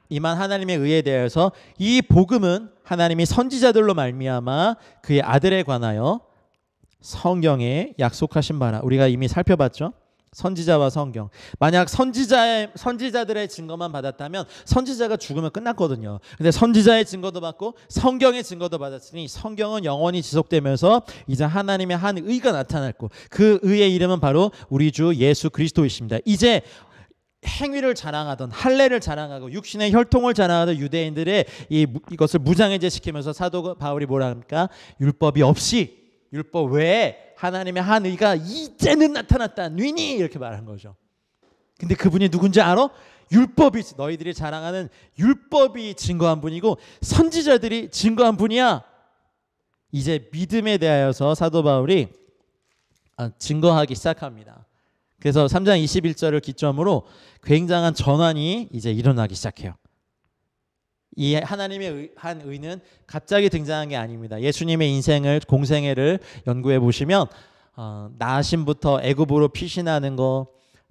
임한 하나님의 의에 대해서 이 복음은 하나님이 선지자들로 말미암아 그의 아들에 관하여 성경에 약속하신 바라. 우리가 이미 살펴봤죠. 선지자와 성경. 만약 선지자들의 증거만 받았다면 선지자가 죽으면 끝났거든요. 근데 선지자의 증거도 받고 성경의 증거도 받았으니 성경은 영원히 지속되면서 이제 하나님의 한 의가 나타났고 그 의의 이름은 바로 우리 주 예수 그리스도이십니다. 이제 행위를 자랑하던 할례를 자랑하고 육신의 혈통을 자랑하던 유대인들의 이것을 무장해제시키면서 사도 바울이 뭐라 합니까? 율법이 없이 율법 외에 하나님의 한 의가 이제는 나타났다. 뉘니 이렇게 말한 거죠. 근데 그분이 누군지 알아? 율법이 너희들이 자랑하는 율법이 증거한 분이고 선지자들이 증거한 분이야. 이제 믿음에 대하여서 사도 바울이 증거하기 시작합니다. 그래서 3장 21절을 기점으로 굉장한 전환이 이제 일어나기 시작해요. 이 하나님의 한 의는 갑자기 등장한 게 아닙니다. 예수님의 인생을 공생애를 연구해 보시면 나심부터 애굽으로 피신하는 거,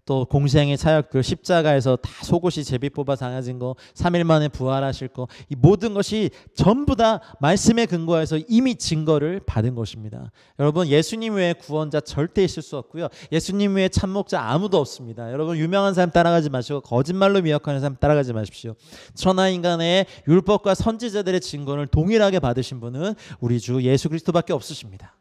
또 공생의 사역들, 십자가에서 다 속옷이 제비 뽑아 당해진 거, 3일 만에 부활하실 거, 이 모든 것이 전부 다 말씀에 근거해서 이미 증거를 받은 것입니다. 여러분, 예수님 외에 구원자 절대 있을 수 없고요. 예수님 외에 참목자 아무도 없습니다. 여러분, 유명한 사람 따라가지 마시고 거짓말로 미혹하는 사람 따라가지 마십시오. 천하인간의 율법과 선지자들의 증거를 동일하게 받으신 분은 우리 주 예수 그리스도밖에 없으십니다.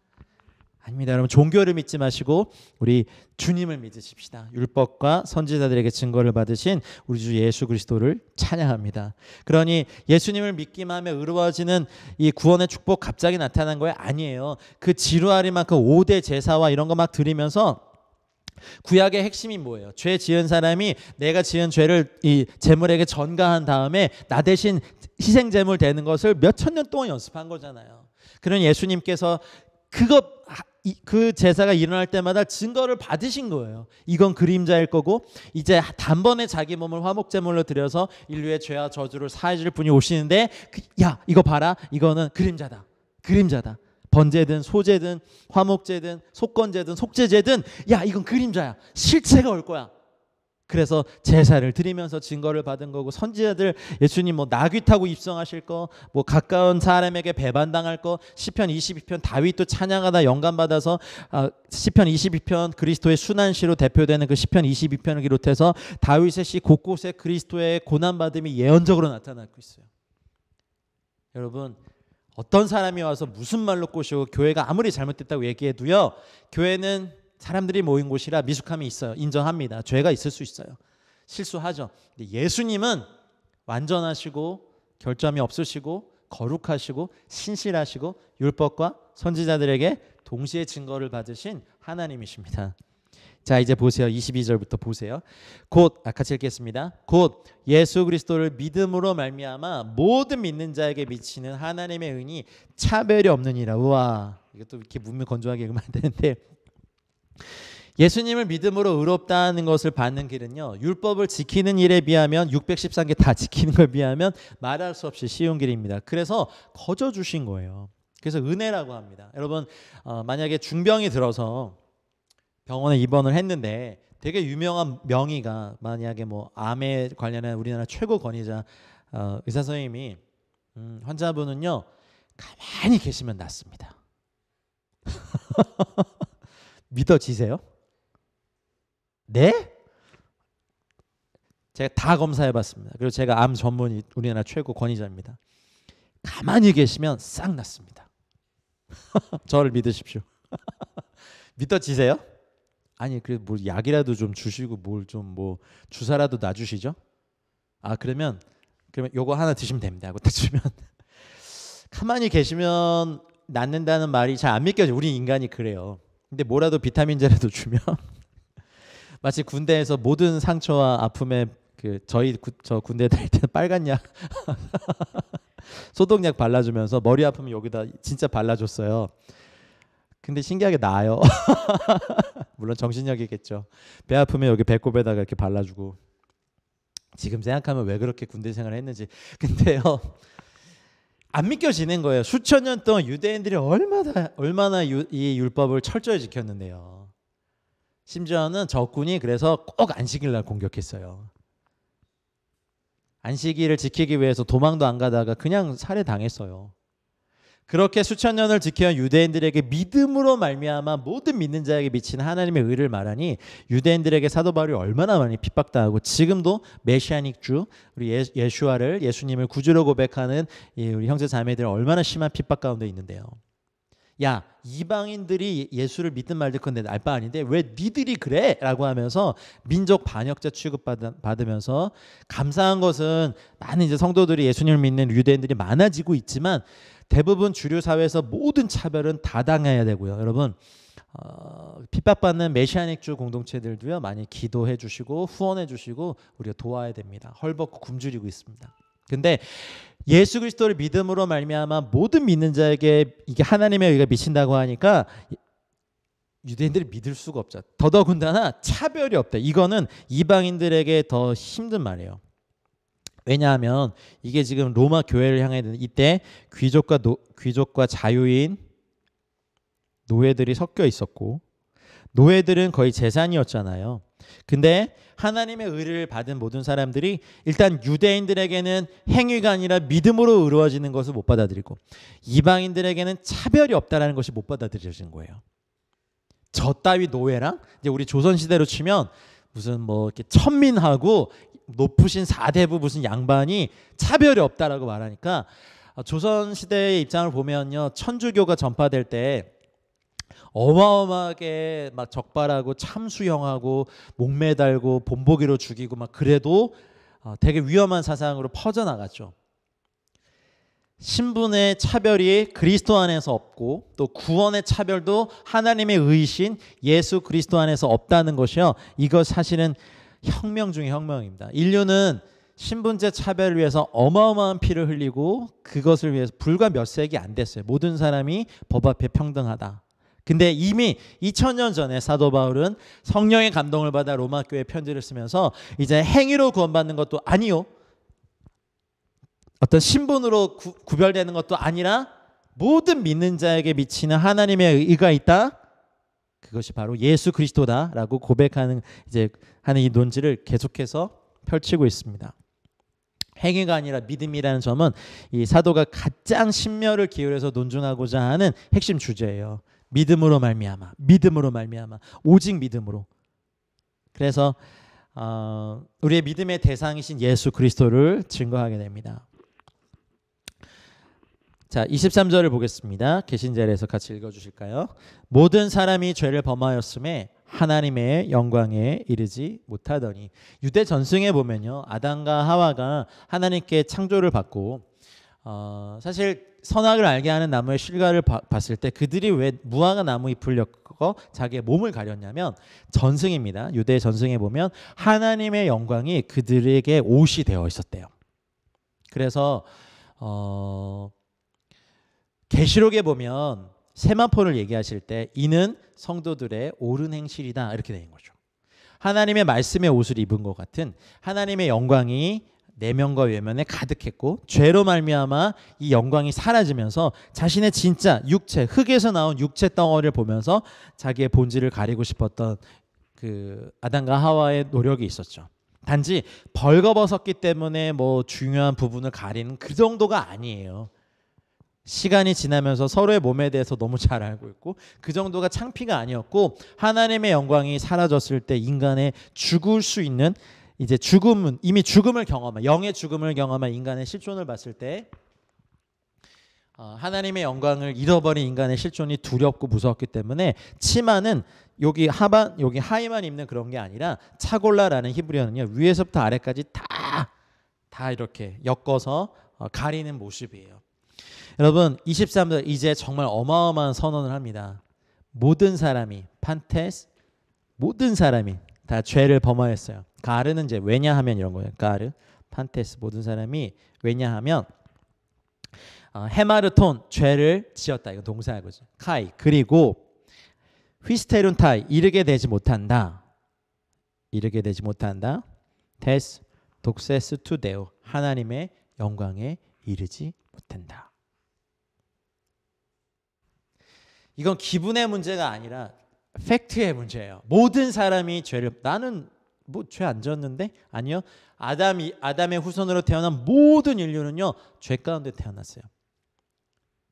아닙니다. 여러분, 종교를 믿지 마시고 우리 주님을 믿으십시다. 율법과 선지자들에게 증거를 받으신 우리 주 예수 그리스도를 찬양합니다. 그러니 예수님을 믿기만 하면 의로워지는 이 구원의 축복 갑자기 나타난 거예요? 아니에요. 그 지루하리만큼 5대 제사와 이런 거 막 드리면서 구약의 핵심이 뭐예요? 죄 지은 사람이 내가 지은 죄를 이 제물에게 전가한 다음에 나 대신 희생 제물 되는 것을 몇천 년 동안 연습한 거잖아요. 그런 예수님께서 그 제사가 일어날 때마다 증거를 받으신 거예요. 이건 그림자일 거고 이제 단번에 자기 몸을 화목제물로 드려서 인류의 죄와 저주를 사해 줄 분이 오시는데 야 이거 봐라, 이거는 그림자다. 그림자다. 번제든 소제든 화목제든 속건제든 속죄제든 야 이건 그림자야. 실체가 올 거야. 그래서 제사를 드리면서 증거를 받은 거고, 선지자들 예수님 뭐 나귀 타고 입성하실 거, 뭐 가까운 사람에게 배반당할 거, 시편 22편 다윗도 찬양하다 영감 받아서 시편 22편 그리스도의 순환시로 대표되는 그 시편 22편을 비롯해서 다윗의 시 곳곳에 그리스도의 고난 받음이 예언적으로 나타나고 있어요. 여러분, 어떤 사람이 와서 무슨 말로 꼬시고 교회가 아무리 잘못됐다고 얘기해도요, 교회는 사람들이 모인 곳이라 미숙함이 있어요. 인정합니다. 죄가 있을 수 있어요. 실수하죠. 근데 예수님은 완전하시고 결점이 없으시고 거룩하시고 신실하시고 율법과 선지자들에게 동시에 증거를 받으신 하나님이십니다. 자, 이제 보세요. 22절부터 보세요. 곧 같이 읽겠습니다. 곧 예수 그리스도를 믿음으로 말미암아 모든 믿는 자에게 미치는 하나님의 은이 차별이 없느니라. 우와, 이것도 이렇게 문면 건조하게 읽으면 안 되는데, 예수님을 믿음으로 의롭다는 것을 받는 길은요, 율법을 지키는 일에 비하면 613개 다 지키는 걸 비하면 말할 수 없이 쉬운 길입니다. 그래서 거저 주신 거예요. 그래서 은혜라고 합니다. 여러분, 만약에 중병이 들어서 병원에 입원을 했는데 되게 유명한 명의가, 만약에 뭐 암에 관련한 우리나라 최고 권위자 의사 선생님이 환자분은요 가만히 계시면 낫습니다. 믿어지세요? 네? 제가 다 검사해봤습니다. 그리고 제가 암 전문의 우리나라 최고 권위자입니다. 가만히 계시면 싹 낫습니다. 저를 믿으십시오. 믿어지세요? 아니, 그래도 뭐 약이라도 좀 주시고 뭘 좀 뭐 주사라도 놔주시죠? 그러면 요거 하나 드시면 됩니다 하고 딱 주면 가만히 계시면 낫는다는 말이 잘 안 믿겨져요. 우리 인간이 그래요. 근데 뭐라도 비타민제라도 주면 마치 군대에서 모든 상처와 아픔에 저 군대 다닐 때는 빨간 약 소독약 발라주면서 머리 아프면 여기다 진짜 발라줬어요. 근데 신기하게 나아요. 물론 정신력이겠죠. 배 아프면 여기 배꼽에다가 이렇게 발라주고. 지금 생각하면 왜 그렇게 군대 생활을 했는지. 근데요, 안 믿겨지는 거예요. 수천 년 동안 유대인들이 얼마나 이 율법을 철저히 지켰는데요. 심지어는 적군이 그래서 꼭 안식일 날 공격했어요. 안식일을 지키기 위해서 도망도 안 가다가 그냥 살해당했어요. 그렇게 수천 년을 지켜온 유대인들에게 믿음으로 말미암아 모든 믿는 자에게 미치는 하나님의 의를 말하니 유대인들에게 사도 바울이 얼마나 많이 핍박당하고 지금도 메시아닉 주 우리 예수와를 예수님을 구주로 고백하는 우리 형제 자매들 얼마나 심한 핍박 가운데 있는데요. 야, 이방인들이 예수를 믿든 말든 그건 내 알 바 아닌데 왜 니들이 그래? 라고 하면서 민족 반역자 취급받으면서 감사한 것은 많은 이제 성도들이 예수님을 믿는 유대인들이 많아지고 있지만 대부분 주류 사회에서 모든 차별은 다 당해야 되고요. 여러분 핍박받는 메시아닉주 공동체들도요 많이 기도해 주시고 후원해 주시고 우리가 도와야 됩니다. 헐벗고 굶주리고 있습니다. 근데 예수 그리스도를 믿음으로 말미암아 모든 믿는 자에게 이게 하나님의 의가 미친다고 하니까 유대인들이 믿을 수가 없죠. 더더군다나 차별이 없다. 이거는 이방인들에게 더 힘든 말이에요. 왜냐하면 이게 지금 로마 교회를 향해 있는 이때 귀족과 자유인 노예들이 섞여 있었고 노예들은 거의 재산이었잖아요. 근데 하나님의 의를 받은 모든 사람들이 일단 유대인들에게는 행위가 아니라 믿음으로 이루어지는 것을 못 받아들이고 이방인들에게는 차별이 없다라는 것이 못 받아들여진 거예요. 저 따위 노예랑 이제 우리 조선 시대로 치면 무슨 뭐 이렇게 천민하고 높으신 사대부 무슨 양반이 차별이 없다라고 말하니까 조선 시대의 입장을 보면요 천주교가 전파될 때 어마어마하게 막 적발하고 참수형하고 목매달고 본보기로 죽이고 막 그래도 되게 위험한 사상으로 퍼져나갔죠. 신분의 차별이 그리스도 안에서 없고 또 구원의 차별도 하나님의 의신 예수 그리스도 안에서 없다는 것이요. 이거 사실은 혁명 중의 혁명입니다. 인류는 신분제 차별을 위해서 어마어마한 피를 흘리고 그것을 위해서 불과 몇 세기 안 됐어요. 모든 사람이 법 앞에 평등하다. 근데 이미 2000년 전에 사도 바울은 성령의 감동을 받아 로마 교회에 편지를 쓰면서 이제 행위로 구원받는 것도 아니요. 어떤 신분으로 구별되는 것도 아니라 모든 믿는 자에게 미치는 하나님의 의가 있다. 그것이 바로 예수 그리스도다라고 고백하는 이제 하는 이 논지를 계속해서 펼치고 있습니다. 행위가 아니라 믿음이라는 점은 이 사도가 가장 신묘를 기울여서 논증하고자 하는 핵심 주제예요. 믿음으로 말미암아, 믿음으로 말미암아, 오직 믿음으로. 그래서 우리의 믿음의 대상이신 예수 그리스도를 증거하게 됩니다. 자, 23절을 보겠습니다. 계신자리에서 같이 읽어주실까요? 모든 사람이 죄를 범하였음에 하나님의 영광에 이르지 못하더니. 유대 전승에 보면요, 아담과 하와가 하나님께 창조를 받고 사실 선악을 알게 하는 나무의 실과를 봤을 때 그들이 왜 무화과 나무 잎을 엮어 자기의 몸을 가렸냐면 전승입니다. 유대 전승에 보면 하나님의 영광이 그들에게 옷이 되어 있었대요. 그래서 계시록에 보면 세마포를 얘기하실 때 이는 성도들의 옳은 행실이다 이렇게 되는 거죠. 하나님의 말씀의 옷을 입은 것 같은 하나님의 영광이 내면과 외면에 가득했고 죄로 말미암아 이 영광이 사라지면서 자신의 진짜 육체, 흙에서 나온 육체 덩어리를 보면서 자기의 본질을 가리고 싶었던 그 아담과 하와의 노력이 있었죠. 단지 벌거벗었기 때문에 뭐 중요한 부분을 가리는 그 정도가 아니에요. 시간이 지나면서 서로의 몸에 대해서 너무 잘 알고 있고 그 정도가 창피가 아니었고 하나님의 영광이 사라졌을 때 인간의 죽을 수 있는 이제 죽음은 이미 죽음을 경험한 영의 죽음을 경험한 인간의 실존을 봤을 때 하나님의 영광을 잃어버린 인간의 실존이 두렵고 무서웠기 때문에 치마는 여기 하반 여기 하의만 입는 그런 게 아니라 차골라라는 히브리어는요 위에서부터 아래까지 다 이렇게 엮어서 가리는 모습이에요. 여러분 23절 이제 정말 어마어마한 선언을 합니다. 모든 사람이 판테스 모든 사람이 다 죄를 범하였어요. 가르는 이제 왜냐하면 이런 거예요. 가르 판테스 모든 사람이 왜냐하면 헤마르톤 죄를 지었다. 이거 동사야 그죠. 카이 그리고 휘스테룬타이 이르게 되지 못한다. 이르게 되지 못한다. 테스 독세스 투데오 하나님의 영광에 이르지 못한다. 이건 기분의 문제가 아니라 팩트의 문제예요. 모든 사람이 죄를 나는 뭐 죄 안 지었는데? 아니요. 아담의 후손으로 태어난 모든 인류는요 죄 가운데 태어났어요.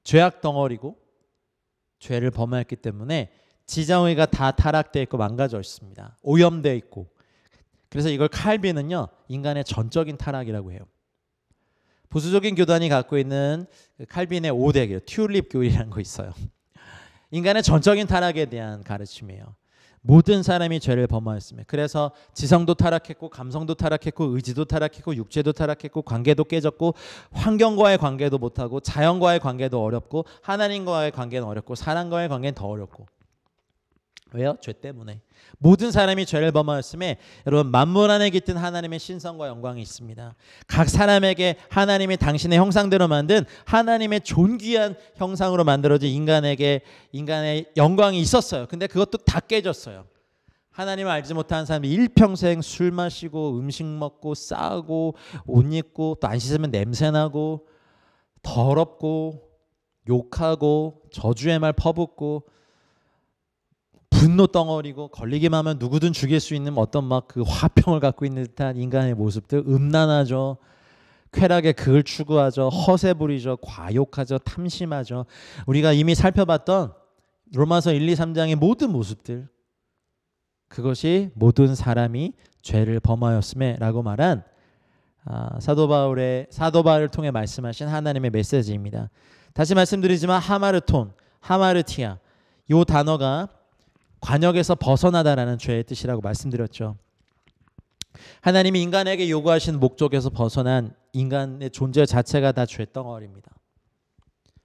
죄악 덩어리고 죄를 범하였기 때문에 지정의가 다 타락되어 있고 망가져 있습니다. 오염되어 있고. 그래서 이걸 칼빈은요 인간의 전적인 타락이라고 해요. 보수적인 교단이 갖고 있는 칼빈의 5대교 튤립 교리라는 거 있어요. 인간의 전적인 타락에 대한 가르침이에요. 모든 사람이 죄를 범하였으며 그래서 지성도 타락했고 감성도 타락했고 의지도 타락했고 육체도 타락했고 관계도 깨졌고 환경과의 관계도 못하고 자연과의 관계도 어렵고 하나님과의 관계는 어렵고 사람과의 관계는 더 어렵고. 왜요? 죄 때문에. 모든 사람이 죄를 범하였음에 여러분 만물 안에 깃든 하나님의 신성과 영광이 있습니다. 각 사람에게 하나님이 당신의 형상대로 만든 하나님의 존귀한 형상으로 만들어진 인간의 영광이 있었어요. 근데 그것도 다 깨졌어요. 하나님을 알지 못하는 사람이 일평생 술 마시고 음식 먹고 싸고 옷 입고 또 안 씻으면 냄새나고 더럽고 욕하고 저주의 말 퍼붓고 분노 덩어리고 걸리기만 하면 누구든 죽일 수 있는 어떤 막 그 화병을 갖고 있는 듯한 인간의 모습들 음란하죠. 쾌락의 극을 추구하죠. 허세 부리죠. 과욕하죠. 탐심하죠. 우리가 이미 살펴봤던 로마서 1, 2, 3장의 모든 모습들 그것이 모든 사람이 죄를 범하였음에 라고 말한 사도 바울을 통해 말씀하신 하나님의 메시지입니다. 다시 말씀드리지만 하마르티아 이 단어가 관역에서 벗어나다라는 죄의 뜻이라고 말씀드렸죠. 하나님이 인간에게 요구하신 목적에서 벗어난 인간의 존재 자체가 다 죄덩어리입니다.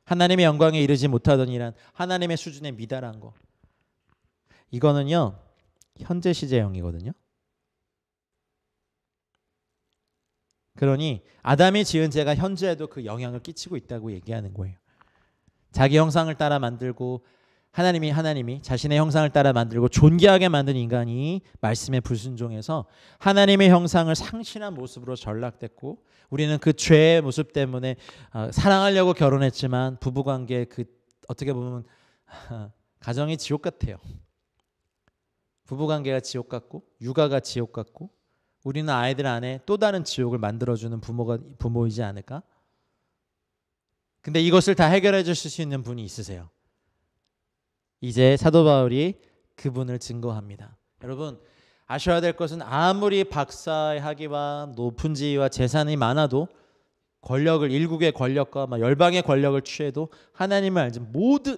하나님의 영광에 이르지 못하던 일한 하나님의 수준에 미달한 거. 이거는요. 현재 시제형이거든요. 그러니 아담이 지은 죄가 현재에도 그 영향을 끼치고 있다고 얘기하는 거예요. 자기 형상을 따라 만들고 하나님이 자신의 형상을 따라 만들고 존귀하게 만든 인간이 말씀에 불순종해서 하나님의 형상을 상실한 모습으로 전락됐고 우리는 그 죄의 모습 때문에 사랑하려고 결혼했지만 부부관계 그 어떻게 보면 가정이 지옥 같아요. 부부관계가 지옥 같고 육아가 지옥 같고 우리는 아이들 안에 또 다른 지옥을 만들어주는 부모이지 않을까? 근데 이것을 다 해결해 주실 수 있는 분이 있으세요. 이제 사도 바울이 그분을 증거합니다. 여러분 아셔야 될 것은 아무리 박사의 학위와 높은 지위와 재산이 많아도 일국의 권력과 열방의 권력을 취해도 하나님을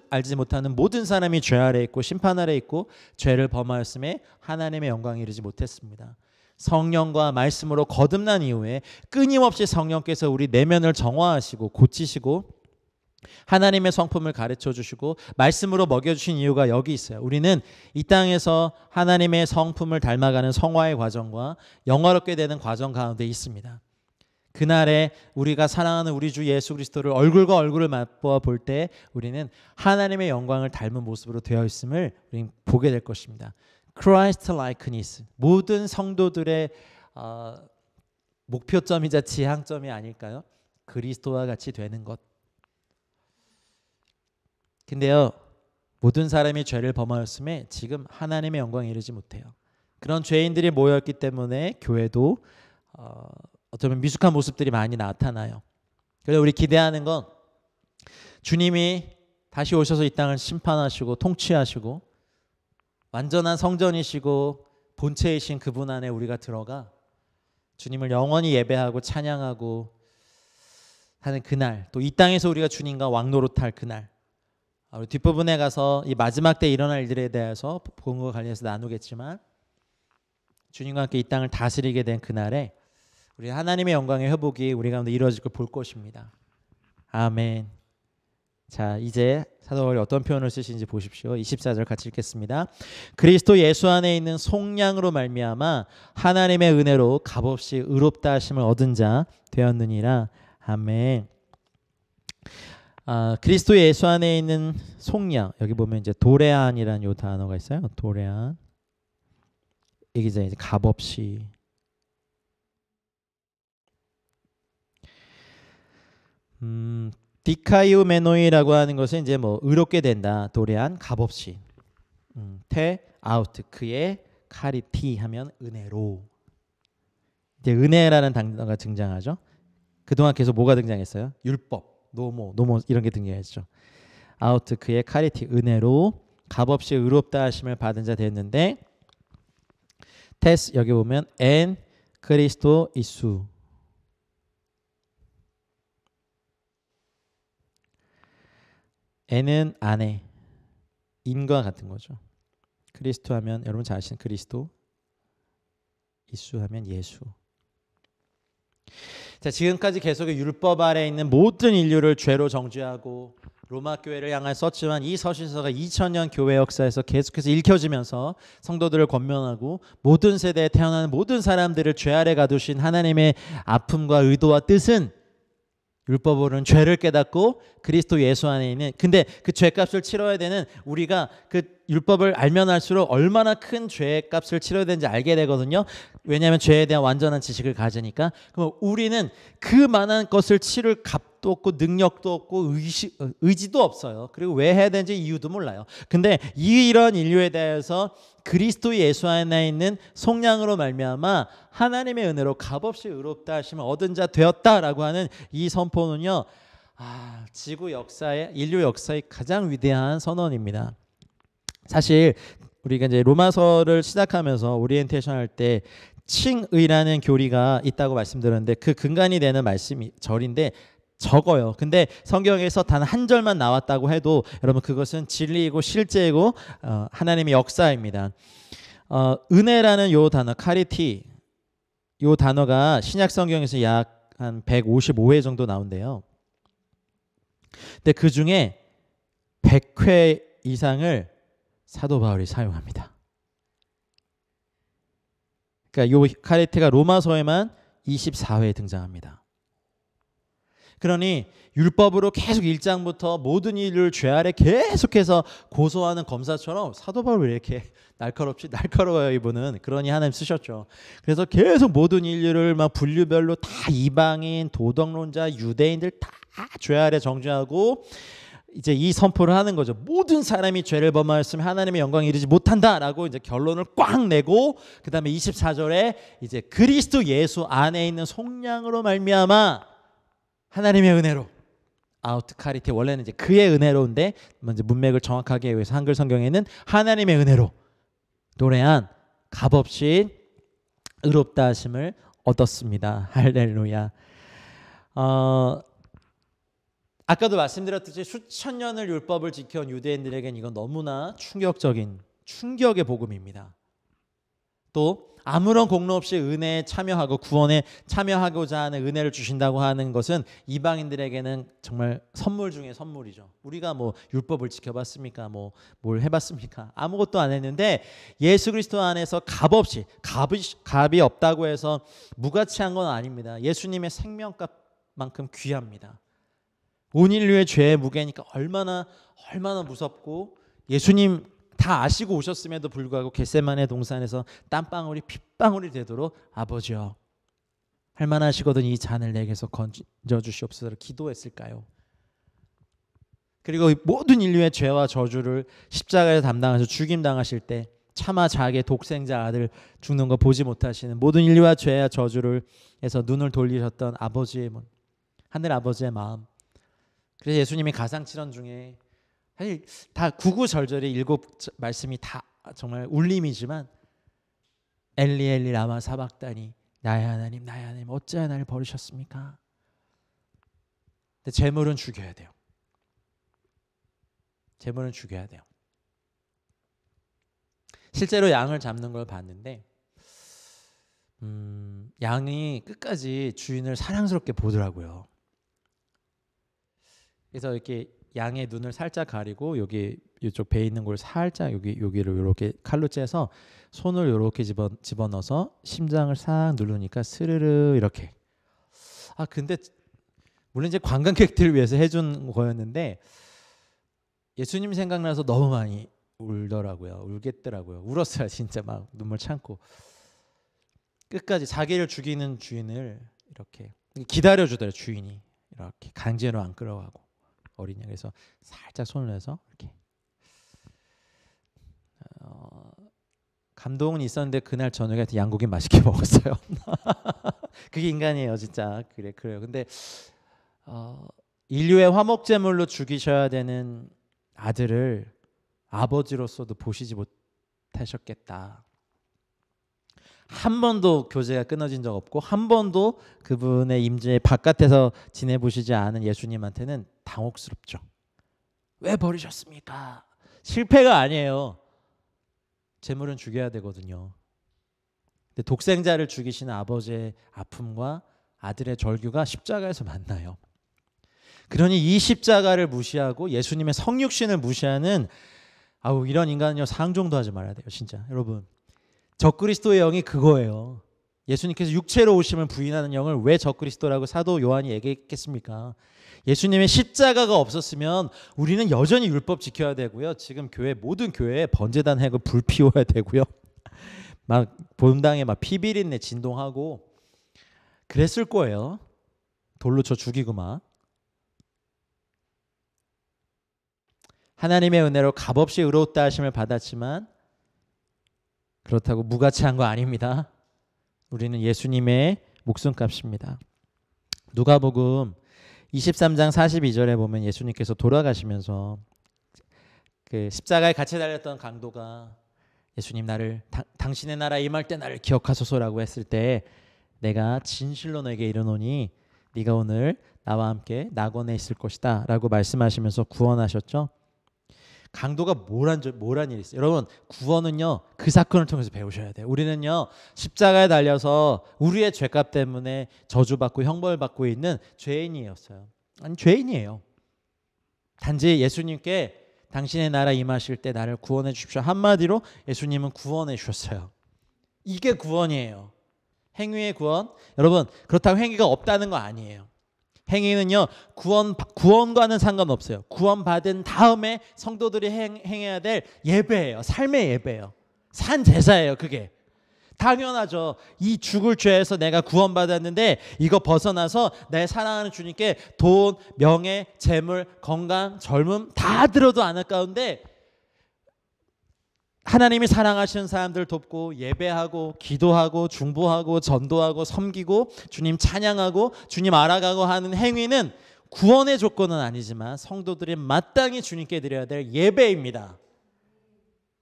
알지 못하는 모든 사람이 죄 아래 있고 심판 아래 있고 죄를 범하였음에 하나님의 영광에 이르지 못했습니다. 성령과 말씀으로 거듭난 이후에 끊임없이 성령께서 우리 내면을 정화하시고 고치시고 하나님의 성품을 가르쳐 주시고 말씀으로 먹여주신 이유가 여기 있어요. 우리는 이 땅에서 하나님의 성품을 닮아가는 성화의 과정과 영화롭게 되는 과정 가운데 있습니다. 그날에 우리가 사랑하는 우리 주 예수 그리스도를 얼굴과 얼굴을 맞보아 볼 때 우리는 하나님의 영광을 닮은 모습으로 되어 있음을 우리는 보게 될 것입니다. Christ likeness 모든 성도들의 목표점이자 지향점이 아닐까요? 그리스도와 같이 되는 것. 근데요 모든 사람이 죄를 범하였음에 지금 하나님의 영광에 이르지 못해요. 그런 죄인들이 모였기 때문에 교회도 어쩌면 미숙한 모습들이 많이 나타나요. 그래서 우리 기대하는 건 주님이 다시 오셔서 이 땅을 심판하시고 통치하시고 완전한 성전이시고 본체이신 그분 안에 우리가 들어가 주님을 영원히 예배하고 찬양하고 하는 그날, 또 이 땅에서 우리가 주님과 왕노릇할 그날, 우리 뒷부분에 가서 이 마지막 때 일어날 일들에 대해서 복음과 관련해서 나누겠지만 주님과 함께 이 땅을 다스리게 된 그날에 우리 하나님의 영광의 회복이 우리 가운데 이루어질 걸 볼 것입니다. 아멘. 자, 이제 사도 바울이 어떤 표현을 쓰시는지 보십시오. 24절 같이 읽겠습니다. 그리스도 예수 안에 있는 속량으로 말미암아 하나님의 은혜로 값없이 의롭다 하심을 얻은 자 되었느니라. 아멘. 그리스도 예수 안에 있는 속량, 여기 보면 이제 도레안이라는 요 단어가 있어요. 도레안. 이게 이제 값없이. 디카이오메노이라고 하는 것은 이제 뭐 의롭게 된다. 도레안 값없이. 테 아우트 그의 카리티 하면 은혜로. 이제 은혜라는 단어가 등장하죠. 그동안 계속 뭐가 등장했어요? 율법, 노모 이런 게 등장했죠. 아우트 그의 카리티 은혜로 값없이 의롭다 하심을 받은 자 됐는데 테스 여기 보면 엔 그리스도 이수 엔은 안에 인과 같은 거죠. 그리스도 하면 여러분 잘 아시는 그리스도 이수 하면 예수. 자, 지금까지 계속 율법 아래에 있는 모든 인류를 죄로 정죄하고 로마 교회를 향해 썼지만 이 서신서가 2000년 교회 역사에서 계속해서 읽혀지면서 성도들을 권면하고 모든 세대에 태어나는 모든 사람들을 죄 아래 가두신 하나님의 아픔과 의도와 뜻은 율법으로는 죄를 깨닫고 그리스도 예수 안에 있는 근데 그 죄값을 치러야 되는 우리가 그 율법을 알면 알수록 얼마나 큰 죄값을 치러야 되는지 알게 되거든요. 왜냐하면 죄에 대한 완전한 지식을 가지니까. 그럼 우리는 그 많은 것을 치를 값도 없고 능력도 없고 의지도 없어요. 그리고 왜 해야 되는지 이유도 몰라요. 근데 이런 인류에 대해서 그리스도 예수 안에 있는 속량으로 말미암아 하나님의 은혜로 값없이 의롭다 하시면 얻은 자 되었다라고 하는 이 선포는요. 지구 역사의 인류 역사의 가장 위대한 선언입니다. 사실 우리가 이제 로마서를 시작하면서 오리엔테이션 할 때 칭의라는 교리가 있다고 말씀드렸는데 그 근간이 되는 말씀이 절인데 적어요. 근데 성경에서 단 한 절만 나왔다고 해도 여러분 그것은 진리이고 실제이고 하나님의 역사입니다. 은혜라는 요 단어 카리티 요 단어가 신약 성경에서 약 한 155회 정도 나온대요. 근데 그 중에 100회 이상을 사도 바울이 사용합니다. 그러니까 요 카리티가 로마서에만 24회에 등장합니다. 그러니 율법으로 계속 1장부터 모든 일을 죄 아래 계속해서 고소하는 검사처럼 사도 바울이 왜 이렇게 날카로워요 이분은. 그러니 하나님 쓰셨죠. 그래서 계속 모든 인류를 막 분류별로 다 이방인, 도덕론자, 유대인들 다 죄 아래 정죄하고 이제 이 선포를 하는 거죠. 모든 사람이 죄를 범하였으면 하나님의 영광에 이르지 못한다라고 이제 결론을 꽉 내고 그다음에 24절에 이제 그리스도 예수 안에 있는 속량으로 말미암아 하나님의 은혜로 아우트 카리티 원래는 이제 그의 은혜로인데 먼저 문맥을 정확하게 위해서 한글 성경에는 하나님의 은혜로 도래한 값없이 의롭다 하심을 얻었습니다. 할렐루야. 아까도 말씀드렸듯이 수천 년을 율법을 지켜온 유대인들에겐 이건 너무나 충격의 복음입니다. 또 아무런 공로 없이 은혜에 참여하고 구원에 참여하고자 하는 은혜를 주신다고 하는 것은 이방인들에게는 정말 선물 중에 선물이죠. 우리가 뭐 율법을 지켜봤습니까? 뭐 뭘 해봤습니까? 아무것도 안 했는데 예수 그리스도 안에서 값없이 값이 없다고 해서 무가치한 건 아닙니다. 예수님의 생명값만큼 귀합니다. 온 인류의 죄의 무게니까 얼마나 무섭고 예수님 다 아시고 오셨음에도 불구하고 겟세마네 동산에서 땀방울이 핏방울이 되도록 아버지여 할만하시거든 이 잔을 내게서 건져 주시옵소서 기도했을까요? 그리고 모든 인류의 죄와 저주를 십자가에 담당하셔서 죽임당하실 때 차마 자기의 독생자 아들 죽는 거 보지 못하시는 모든 인류와 죄와 저주를 해서 눈을 돌리셨던 아버지의 하늘 아버지의 마음. 그래서 예수님이 가상칠언 중에 사실 다 구구절절히 7 말씀이 다 정말 울림이지만 엘리 엘리 라마 사박다니 나의 하나님 어찌하여 나를 버리셨습니까? 근데 재물은 죽여야 돼요. 재물은 죽여야 돼요. 실제로 양을 잡는 걸 봤는데 양이 끝까지 주인을 사랑스럽게 보더라고요. 그래서 이렇게 양의 눈을 살짝 가리고 여기 이쪽 배에 있는 걸 살짝 여기를 이렇게 칼로 째서 손을 이렇게 집어넣어서 심장을 싹 누르니까 스르르 이렇게. 근데 물론 이제 관광객들을 위해서 해준 거였는데 예수님 생각나서 너무 많이 울더라고요. 울겠더라고요. 울었어요. 진짜 막 눈물 참고 끝까지 자기를 죽이는 주인을 이렇게 기다려주더라고요. 주인이 이렇게 강제로 안 끌어가고. 어린 양에서 살짝 손을 내서 이렇게 감동은 있었는데 그날 저녁에 양고기 맛있게 먹었어요. 그게 인간이에요, 진짜. 그래요. 근데 인류의 화목제물로 죽이셔야 되는 아들을 아버지로서도 보시지 못하셨겠다. 한 번도 교제가 끊어진 적 없고 한 번도 그분의 임재 바깥에서 지내보시지 않은 예수님한테는 당혹스럽죠. 왜 버리셨습니까? 실패가 아니에요. 제물은 죽여야 되거든요. 근데 독생자를 죽이시는 아버지의 아픔과 아들의 절규가 십자가에서 만나요. 그러니 이 십자가를 무시하고 예수님의 성육신을 무시하는 이런 인간은요, 상종도 하지 말아야 돼요. 진짜 여러분, 적그리스도의 영이 그거예요. 예수님께서 육체로 오심을 부인하는 영을 왜 적그리스도라고 사도 요한이 얘기했겠습니까? 예수님의 십자가가 없었으면 우리는 여전히 율법 지켜야 되고요. 지금 모든 교회에 번제단 해고 불 피워야 되고요. 막 본당에 막 피비린내 진동하고 그랬을 거예요. 돌로 쳐 죽이고 막. 하나님의 은혜로 값없이 의롭다 하심을 받았지만 그렇다고 무가치한 거 아닙니다. 우리는 예수님의 목숨값입니다. 누가복음 23장 42절에 보면 예수님께서 돌아가시면서 그 십자가에 같이 달렸던 강도가 예수님, 나를 당신의 나라 임할 때 나를 기억하소서라고 했을 때 내가 진실로 너에게 이르노니 네가 오늘 나와 함께 낙원에 있을 것이다 라고 말씀하시면서 구원하셨죠. 강도가 뭘한 일이 있어요. 여러분, 구원은요 그 사건을 통해서 배우셔야 돼요. 우리는요 십자가에 달려서 우리의 죄값 때문에 저주받고 형벌받고 있는 죄인이었어요. 아니, 죄인이에요. 단지 예수님께 당신의 나라 임하실 때 나를 구원해 주십시오 한마디로 예수님은 구원해 주셨어요. 이게 구원이에요. 행위의 구원. 여러분, 그렇다고 행위가 없다는 거 아니에요. 행위는요 구원과는 상관없어요. 구원받은 다음에 성도들이 행해야 될 예배예요. 삶의 예배예요. 산 제사예요. 그게 당연하죠. 이 죽을 죄에서 내가 구원받았는데 이거 벗어나서 내 사랑하는 주님께 돈, 명예, 재물, 건강, 젊음 다 들어도 않을 가운데 하나님이 사랑하시는 사람들 돕고 예배하고 기도하고 중보하고 전도하고 섬기고 주님 찬양하고 주님 알아가고 하는 행위는 구원의 조건은 아니지만 성도들이 마땅히 주님께 드려야 될 예배입니다.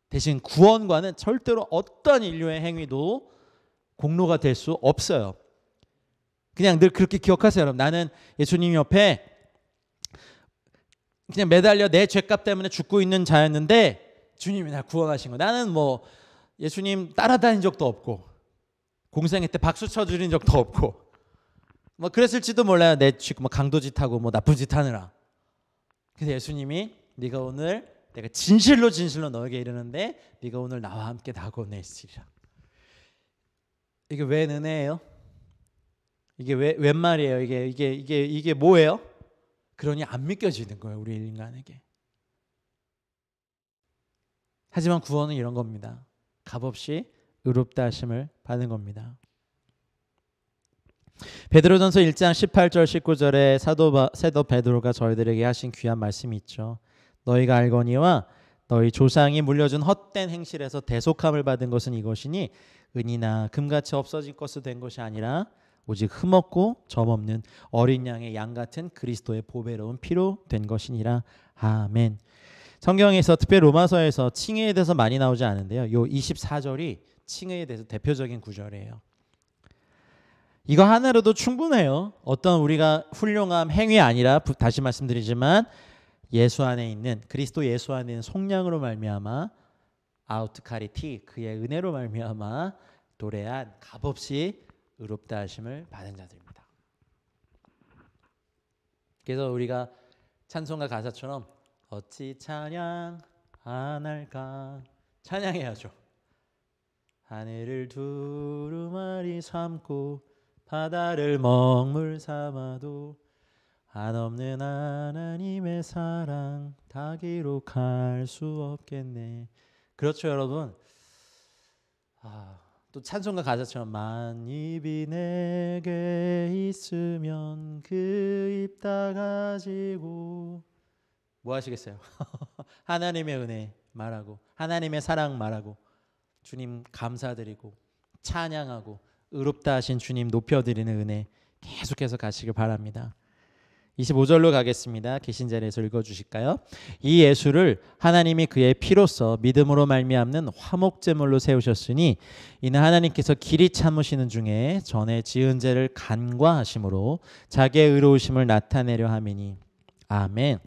대신 구원과는 절대로 어떤 인류의 행위도 공로가 될 수 없어요. 그냥 늘 그렇게 기억하세요. 여러분, 나는 예수님 옆에 그냥 매달려 내 죄값 때문에 죽고 있는 자였는데 주님이 날 구원하신 거. 나는 뭐 예수님 따라다닌 적도 없고 공생애 때 박수 쳐주는 적도 없고 뭐 그랬을지도 몰라요. 내 지금 뭐 강도짓하고 뭐 나쁜 짓 하느라. 그래서 예수님이 네가 오늘 내가 진실로 너에게 이르는데 네가 오늘 나와 함께 낙원에 있으리라. 이게 왜 은혜예요? 이게 웬 말이에요? 이게 뭐예요? 그러니 안 믿겨지는 거예요, 우리 인간에게. 하지만 구원은 이런 겁니다. 값없이 의롭다 하심을 받는 겁니다. 베드로전서 1장 18절 19절에 사도 베드로가 저희들에게 하신 귀한 말씀이 있죠. 너희가 알거니와 너희 조상이 물려준 헛된 행실에서 대속함을 받은 것은 이것이니 은이나 금같이 없어질 것으로 된 것이 아니라 오직 흠없고 점없는 어린 양의 양 같은 그리스도의 보배로운 피로 된 것이니라. 아멘. 성경에서 특별히 로마서에서 칭의에 대해서 많이 나오지 않은데요. 요 24절이 칭의에 대해서 대표적인 구절이에요. 이거 하나로도 충분해요. 어떤 우리가 훌륭함 행위 아니라 다시 말씀드리지만 예수 안에 있는 그리스도 예수 안에 있는 속량으로 말미암아 아우트카리티 그의 은혜로 말미암아 도래한 값없이 의롭다 하심을 받은 자들입니다. 그래서 우리가 찬송가 가사처럼 어찌 찬양 안 할까 찬양해야죠. 하늘을 두루마리 삼고 바다를 먹물 삼아도 한없는 하나님의 사랑 다 기록할 수 없겠네. 그렇죠, 여러분. 또 찬송가 가사처럼 만입이 내게 있으면 그 입 다 가지고 뭐 하시겠어요? 하나님의 은혜 말하고 하나님의 사랑 말하고 주님 감사드리고 찬양하고 의롭다 하신 주님 높여드리는 은혜 계속해서 가시길 바랍니다. 25절로 가겠습니다. 계신 자리에서 읽어주실까요? 이 예수를 하나님이 그의 피로써 믿음으로 말미암는 화목제물로 세우셨으니 이는 하나님께서 길이 참으시는 중에 전에 지은 죄를 간과하심으로 자기의 의로우심을 나타내려 함이니. 아멘.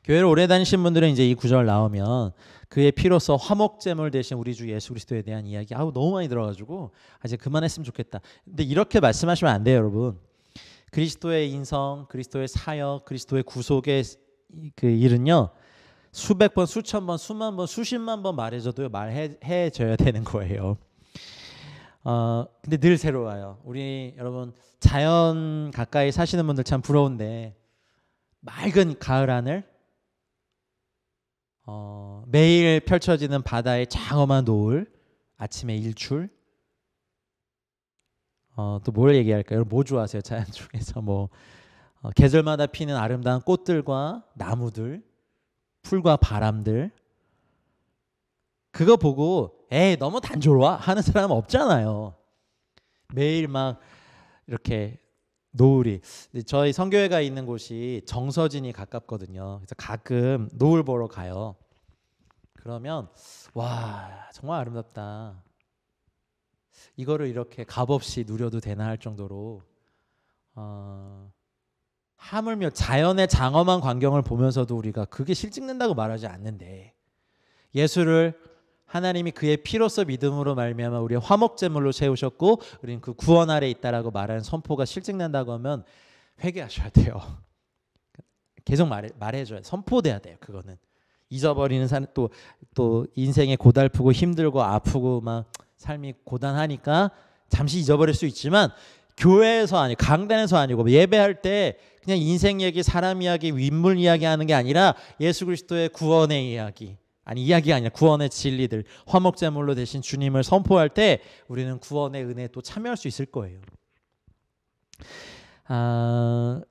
교회를 오래 다니신 분들은 이제 이 구절 나오면 그의 피로써 화목제물 대신 우리 주 예수 그리스도에 대한 이야기 너무 많이 들어가지고 이제 그만했으면 좋겠다. 근데 이렇게 말씀하시면 안 돼요, 여러분. 그리스도의 인성, 그리스도의 사역, 그리스도의 구속의 그 일은요, 수백 번, 수천 번, 수만 번, 수십만 번 말해줘도 말해줘야 되는 거예요. 근데 늘 새로워요. 우리 여러분 자연 가까이 사시는 분들 참 부러운데 맑은 가을 하늘, 매일 펼쳐지는 바다의 장엄한 노을, 아침의 일출, 또 뭘 얘기할까요? 뭐 좋아하세요? 자연 중에서 계절마다 피는 아름다운 꽃들과 나무들, 풀과 바람들, 그거 보고 너무 단조로워 하는 사람 없잖아요. 매일 막 이렇게 노을이, 저희 선교회가 있는 곳이 정서진이 가깝거든요. 그래서 가끔 노을 보러 가요. 그러면 와, 정말 아름답다. 이거를 이렇게 값없이 누려도 되나 할 정도로 하물며 자연의 장엄한 광경을 보면서도 우리가 그게 실증낸다고 말하지 않는데, 예수를 하나님이 그의 피로써 믿음으로 말미암아 우리의 화목제물로 세우셨고 우리는 그 구원 아래 있다라고 말하는 선포가 실증난다고 하면 회개하셔야 돼요. 계속 말해줘야, 선포돼야 돼요. 그거는 잊어버리는 사람, 또 인생에 고달프고 힘들고 아프고 막 삶이 고단하니까 잠시 잊어버릴 수 있지만, 교회에서 아니고 강단에서 아니고 예배할 때 그냥 인생 얘기, 사람 이야기, 윗물 이야기 하는 게 아니라 예수 그리스도의 구원의 이야기가 아니라 구원의 진리들, 화목제물로 대신 주님을 선포할 때 우리는 구원의 은혜에 또 참여할 수 있을 거예요.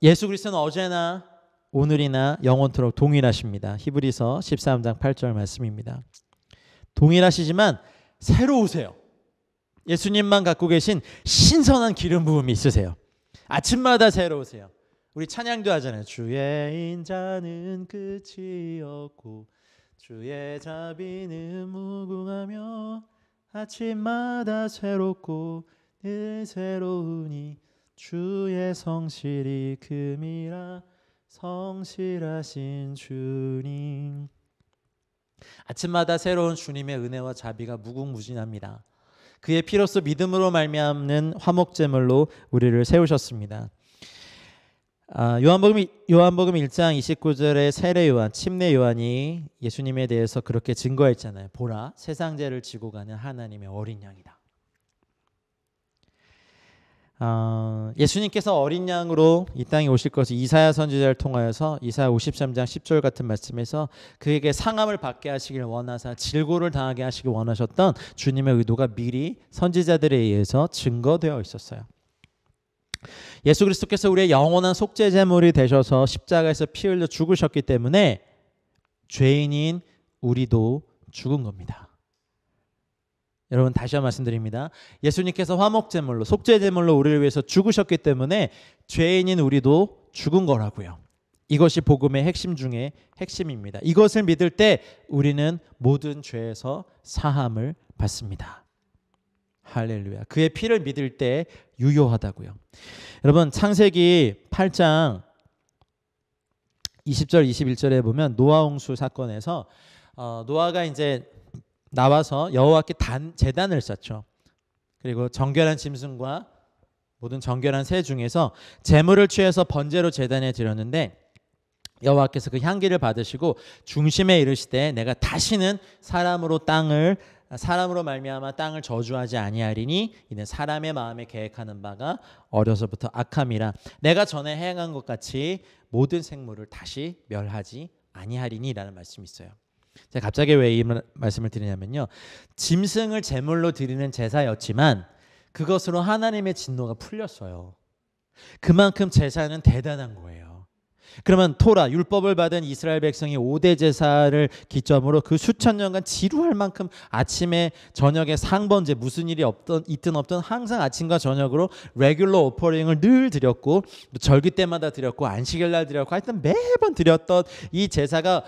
예수 그리스도는 어제나 오늘이나 영원토록 동일하십니다. 히브리서 13장 8절 말씀입니다. 동일하시지만 새로우세요. 예수님만 갖고 계신 신선한 기름 부음이 있으세요. 아침마다 새로우세요. 우리 찬양도 하잖아요. 주의 인자는 끝이 없고 주의 자비는 무궁하며 아침마다 새롭고 늘 새로우니 주의 성실이 금이라 성실하신 주님. 아침마다 새로운 주님의 은혜와 자비가 무궁무진합니다. 그의 피로써 믿음으로 말미암는 화목제물로 우리를 세우셨습니다. 요한복음 1장 29절에 세례 요한, 침례 요한이 예수님에 대해서 그렇게 증거했잖아요. 보라, 세상 죄를 지고 가는 하나님의 어린 양이다. 예수님께서 어린 양으로 이 땅에 오실 것을 이사야 선지자를 통하여서 이사야 53장 10절 같은 말씀에서 그에게 상함을 받게 하시길 원하사 질고를 당하게 하시길 원하셨던 주님의 의도가 미리 선지자들에 의해서 증거되어 있었어요. 예수 그리스도께서 우리의 영원한 속죄 제물이 되셔서 십자가에서 피 흘려 죽으셨기 때문에 죄인인 우리도 죽은 겁니다. 여러분, 다시 한번 말씀드립니다. 예수님께서 화목제물로, 속죄제물로 우리를 위해서 죽으셨기 때문에 죄인인 우리도 죽은 거라고요. 이것이 복음의 핵심 중에 핵심입니다. 이것을 믿을 때 우리는 모든 죄에서 사함을 받습니다. 할렐루야. 그의 피를 믿을 때 유효하다고요. 여러분, 창세기 8장 20절 21절에 보면 노아 홍수 사건에서 노아가 이제 나와서 여호와께 제단을 쌓죠. 그리고 정결한 짐승과 모든 정결한 새 중에서 제물을 취해서 번제로 제단에 드렸는데 여호와께서 그 향기를 받으시고 중심에 이르시되 내가 다시는 사람으로 말미암아 땅을 저주하지 아니하리니 이는 사람의 마음에 계획하는 바가 어려서부터 악함이라 내가 전에 행한 것 같이 모든 생물을 다시 멸하지 아니하리니라는 말씀이 있어요. 제가 갑자기 왜 이 말씀을 드리냐면요, 짐승을 제물로 드리는 제사였지만 그것으로 하나님의 진노가 풀렸어요. 그만큼 제사는 대단한 거예요. 그러면 토라, 율법을 받은 이스라엘 백성이 5대 제사를 기점으로 그 수천 년간 지루할 만큼 아침에 저녁에 상번제, 무슨 일이 있든 없든 항상 아침과 저녁으로 레귤러 오퍼링을 늘 드렸고, 절기 때마다 드렸고, 안식일 날 드렸고, 하여튼 매번 드렸던 이 제사가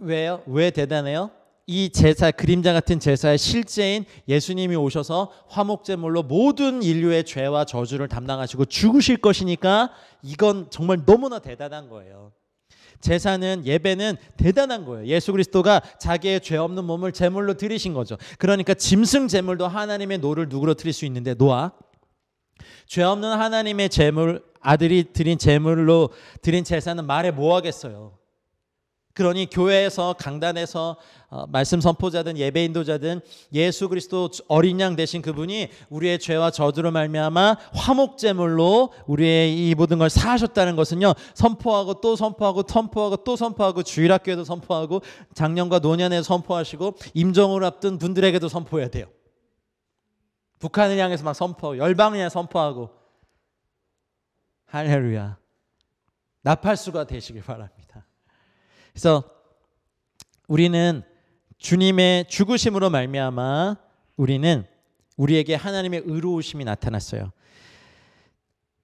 왜요? 왜 대단해요? 이 제사, 그림자 같은 제사의 실제인 예수님이 오셔서 화목제물로 모든 인류의 죄와 저주를 담당하시고 죽으실 것이니까 이건 정말 너무나 대단한 거예요. 제사는, 예배는 대단한 거예요. 예수 그리스도가 자기의 죄 없는 몸을 제물로 드리신 거죠. 그러니까 짐승 제물도 하나님의 노를 누구로 드릴 수 있는데, 노아, 죄 없는 하나님의 제물, 아들이 드린 제물로 드린 제사는 말해 뭐 하겠어요. 그러니 교회에서, 강단에서 말씀 선포자든 예배 인도자든 예수 그리스도 어린 양 되신 그분이 우리의 죄와 저주로 말미암아 화목제물로 우리의 이 모든 걸 사하셨다는 것은요, 선포하고 또 선포하고 선포하고 또 선포하고, 주일학교에도 선포하고 작년과 노년에 선포하시고 임종을 앞둔 분들에게도 선포해야 돼요. 북한을 향해서 막 선포하고 열방을 향해 선포하고. 할렐루야. 나팔수가 되시길 바랍니다. 그래서 우리는 주님의 죽으심으로 말미암아 우리는, 우리에게 하나님의 의로우심이 나타났어요.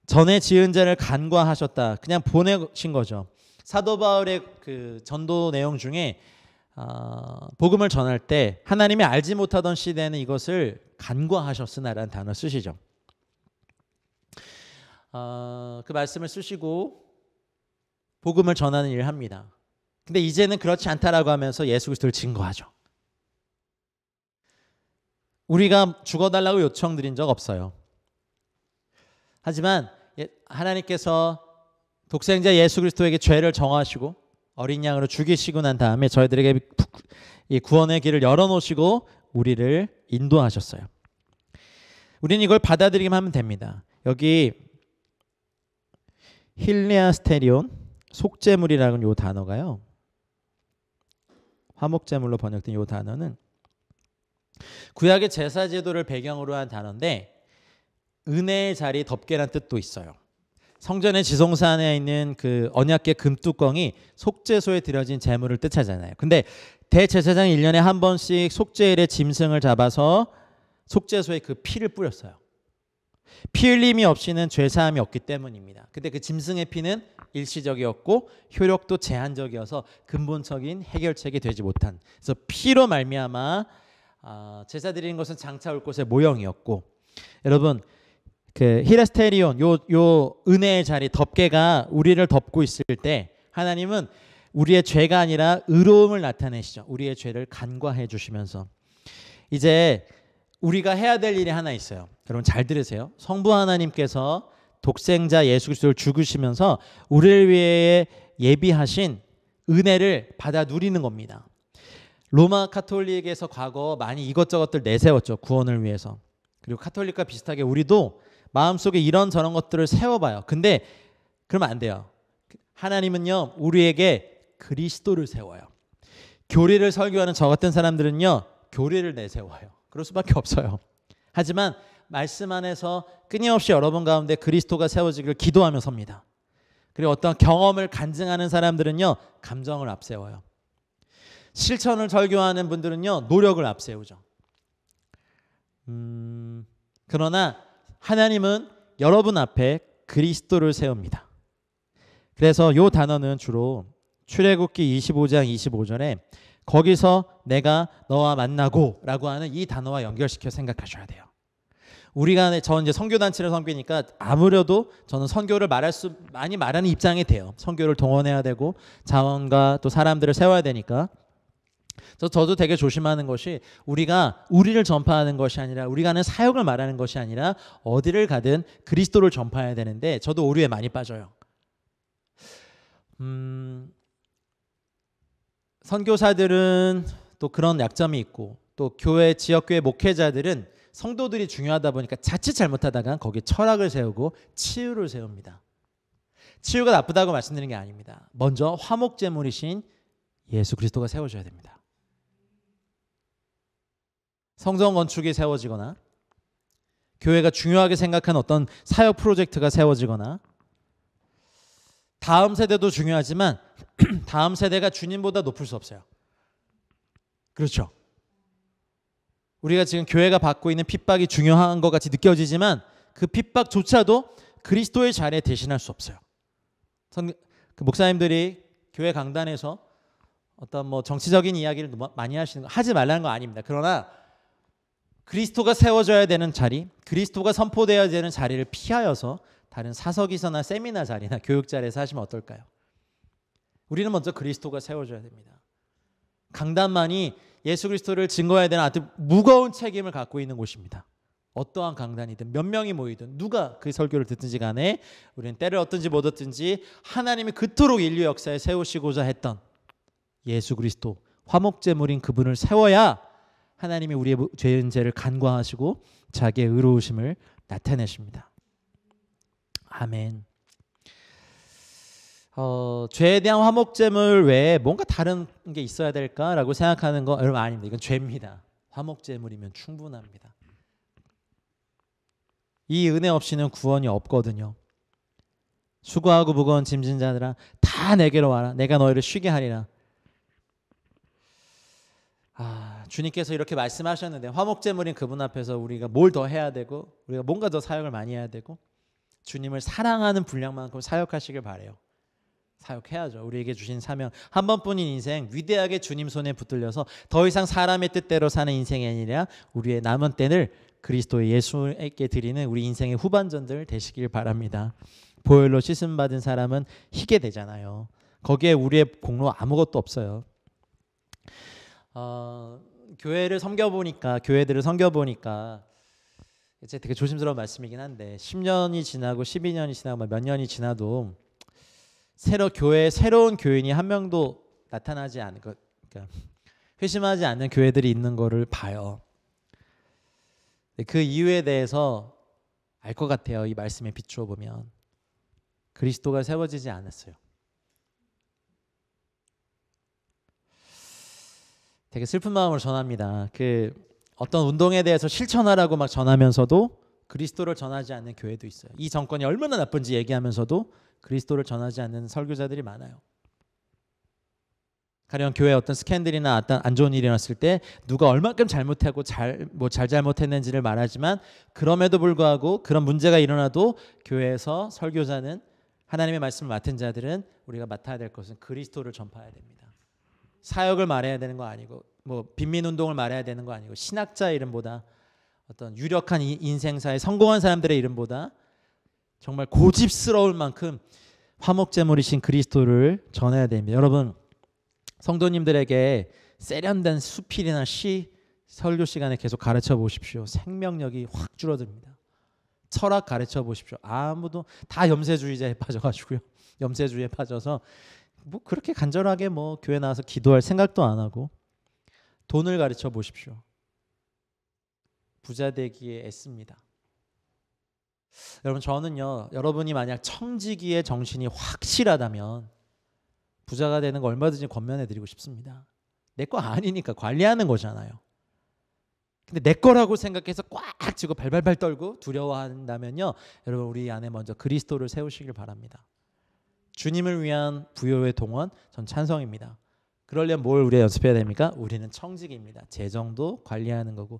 전에 지은 자를 간과하셨다. 그냥 보내신 거죠. 사도 바울의 그 전도 내용 중에 복음을 전할 때 하나님이 알지 못하던 시대에는 이것을 간과하셨으나라는 단어 쓰시죠. 그 말씀을 쓰시고 복음을 전하는 일을 합니다. 근데 이제는 그렇지 않다라고 하면서 예수 그리스도를 증거하죠. 우리가 죽어달라고 요청드린 적 없어요. 하지만 하나님께서 독생자 예수 그리스도에게 죄를 정하시고 어린 양으로 죽이시고 난 다음에 저희들에게 이 구원의 길을 열어놓으시고 우리를 인도하셨어요. 우리는 이걸 받아들이기만 하면 됩니다. 여기 힐레아스테리온, 속죄물이라는 이 단어가요, 화목제물로 번역된 이 단어는 구약의 제사 제도를 배경으로 한 단어인데, 은혜의 자리, 덮개란 뜻도 있어요. 성전의 지성산에 있는 그 언약궤 금뚜껑이 속죄소에 드려진 제물을 뜻하잖아요. 근데 대제사장이 1년에 한 번씩 속죄일에 짐승을 잡아서 속죄소에 그 피를 뿌렸어요. 피 흘림이 없이는 죄사함이 없기 때문입니다. 근데 그 짐승의 피는 일시적이었고 효력도 제한적이어서 근본적인 해결책이 되지 못한, 그래서 피로 말미암아 제사 드리는 것은 장차 올 것의 모형이었고, 여러분 그 히라스테리온, 요 은혜의 자리, 덮개가 우리를 덮고 있을 때 하나님은 우리의 죄가 아니라 의로움을 나타내시죠. 우리의 죄를 간과해 주시면서. 이제 우리가 해야 될 일이 하나 있어요. 여러분 잘 들으세요. 성부 하나님께서 독생자 예수 그리스도를 죽으시면서 우리를 위해 예비하신 은혜를 받아 누리는 겁니다. 로마 카톨릭에서 과거 많이 이것저것들 내세웠죠. 구원을 위해서. 그리고 카톨릭과 비슷하게 우리도 마음속에 이런 저런 것들을 세워봐요. 근데 그러면 안 돼요. 하나님은요, 우리에게 그리스도를 세워요. 교리를 설교하는 저 같은 사람들은요, 교리를 내세워요. 그럴 수밖에 없어요. 하지만 말씀 안에서 끊임없이 여러분 가운데 그리스도가 세워지기를 기도하며 섭니다. 그리고 어떤 경험을 간증하는 사람들은요, 감정을 앞세워요. 실천을 설교하는 분들은요, 노력을 앞세우죠. 그러나 하나님은 여러분 앞에 그리스도를 세웁니다. 그래서 이 단어는 주로 출애굽기 25장 25절에 거기서 내가 너와 만나고 라고 하는 이 단어와 연결시켜 생각하셔야 돼요. 저는 이제 선교단체를 섬기니까 아무래도 저는 선교를 많이 말하는 입장이 돼요. 선교를 동원해야 되고 자원과 또 사람들을 세워야 되니까. 저도 되게 조심하는 것이, 우리가 우리를 전파하는 것이 아니라, 우리가 하는 사역을 말하는 것이 아니라 어디를 가든 그리스도를 전파해야 되는데, 저도 오류에 많이 빠져요. 선교사들은 또 그런 약점이 있고, 또 지역교회 목회자들은 성도들이 중요하다 보니까 자칫 잘못하다가 거기에 철학을 세우고 치유를 세웁니다. 치유가 나쁘다고 말씀드리는 게 아닙니다. 먼저 화목제물이신 예수 그리스도가 세워져야 됩니다. 성전 건축이 세워지거나 교회가 중요하게 생각하는 어떤 사역 프로젝트가 세워지거나 다음 세대도 중요하지만 다음 세대가 주님보다 높을 수 없어요. 그렇죠? 우리가 지금 교회가 받고 있는 핍박이 중요한 것 같이 느껴지지만 그 핍박조차도 그리스도의 자리에 대신할 수 없어요. 그 목사님들이 교회 강단에서 어떤 뭐 정치적인 이야기를 많이 하시는 거 하지 말라는 거 아닙니다. 그러나 그리스도가 세워져야 되는 자리, 그리스도가 선포되어야 되는 자리를 피하여서 다른 사석이서나 세미나 자리나 교육 자리에서 하시면 어떨까요? 우리는 먼저 그리스도가 세워져야 됩니다. 강단만이 예수 그리스도를 증거해야 되는 아주 무거운 책임을 갖고 있는 곳입니다. 어떠한 강단이든 몇 명이 모이든 누가 그 설교를 듣든지 간에 우리는 때를 얻든지 못 얻든지 하나님이 그토록 인류 역사에 세우시고자 했던 예수 그리스도 화목제물인 그분을 세워야 하나님이 우리의 죄은죄를 간과하시고 자기의 의로우심을 나타내십니다. 아멘. 죄에 대한 화목제물 외에 뭔가 다른 게 있어야 될까라고 생각하는 거 여러분 아닙니다. 이건 죄입니다. 화목제물이면 충분합니다. 이 은혜 없이는 구원이 없거든요. 수고하고 무거운 짐진 자들아 다 내게로 와라. 내가 너희를 쉬게 하리라. 주님께서 이렇게 말씀하셨는데 화목제물인 그분 앞에서 우리가 뭘 더 해야 되고 우리가 뭔가 더 사역을 많이 해야 되고 주님을 사랑하는 분량만큼 사역하시길 바라요. 사역해야죠. 우리에게 주신 사명 한 번뿐인 인생 위대하게 주님 손에 붙들려서 더 이상 사람의 뜻대로 사는 인생이 아니라 우리의 남은 때를 그리스도의 예수에게 드리는 우리 인생의 후반전들 되시길 바랍니다. 보혈로 씻음 받은 사람은 희게 되잖아요. 거기에 우리의 공로 아무것도 없어요. 교회들을 섬겨보니까 이제 되게 조심스러운 말씀이긴 한데 10년이 지나고 12년이 지나고 몇 년이 지나도 교회에 새로운 교인이 한 명도 나타나지 않은 것, 그러니까 회심하지 않는 교회들이 있는 거를 봐요. 그 이유에 대해서 알 것 같아요. 이 말씀에 비추어 보면 그리스도가 세워지지 않았어요. 되게 슬픈 마음으로 전합니다. 그 어떤 운동에 대해서 실천하라고 막 전하면서도 그리스도를 전하지 않는 교회도 있어요. 이 정권이 얼마나 나쁜지 얘기하면서도 그리스도를 전하지 않는 설교자들이 많아요. 가령 교회에 어떤 스캔들이나 어떤 안 좋은 일이 일어났을 때 누가 얼마큼 잘못하고 잘못했는지를 말하지만 그럼에도 불구하고 그런 문제가 일어나도 교회에서 설교자는 하나님의 말씀을 맡은 자들은 우리가 맡아야 될 것은 그리스도를 전파해야 됩니다. 사역을 말해야 되는 거 아니고 뭐 빈민운동을 말해야 되는 거 아니고 신학자 이름보다 어떤 유력한 인생사에 성공한 사람들의 이름보다 정말 고집스러울 만큼 화목제물이신 그리스도를 전해야 됩니다. 여러분 성도님들에게 세련된 수필이나 시 설교 시간에 계속 가르쳐 보십시오. 생명력이 확 줄어듭니다. 철학 가르쳐 보십시오. 아무도 다 염세주의자에 빠져가지고요. 염세주의에 빠져서 뭐 그렇게 간절하게 뭐 교회 나와서 기도할 생각도 안 하고 돈을 가르쳐 보십시오. 부자 되기에 애씁니다. 여러분 저는요. 여러분이 만약 청지기의 정신이 확실하다면 부자가 되는 거 얼마든지 권면해 드리고 싶습니다. 내 거 아니니까 관리하는 거잖아요. 근데 내 거라고 생각해서 꽉 쥐고 발발발 떨고 두려워한다면요. 여러분 우리 안에 먼저 그리스도를 세우시길 바랍니다. 주님을 위한 부요의 동원 전 찬성입니다. 그러려면 뭘 우리가 연습해야 됩니까? 우리는 청직입니다. 재정도 관리하는 거고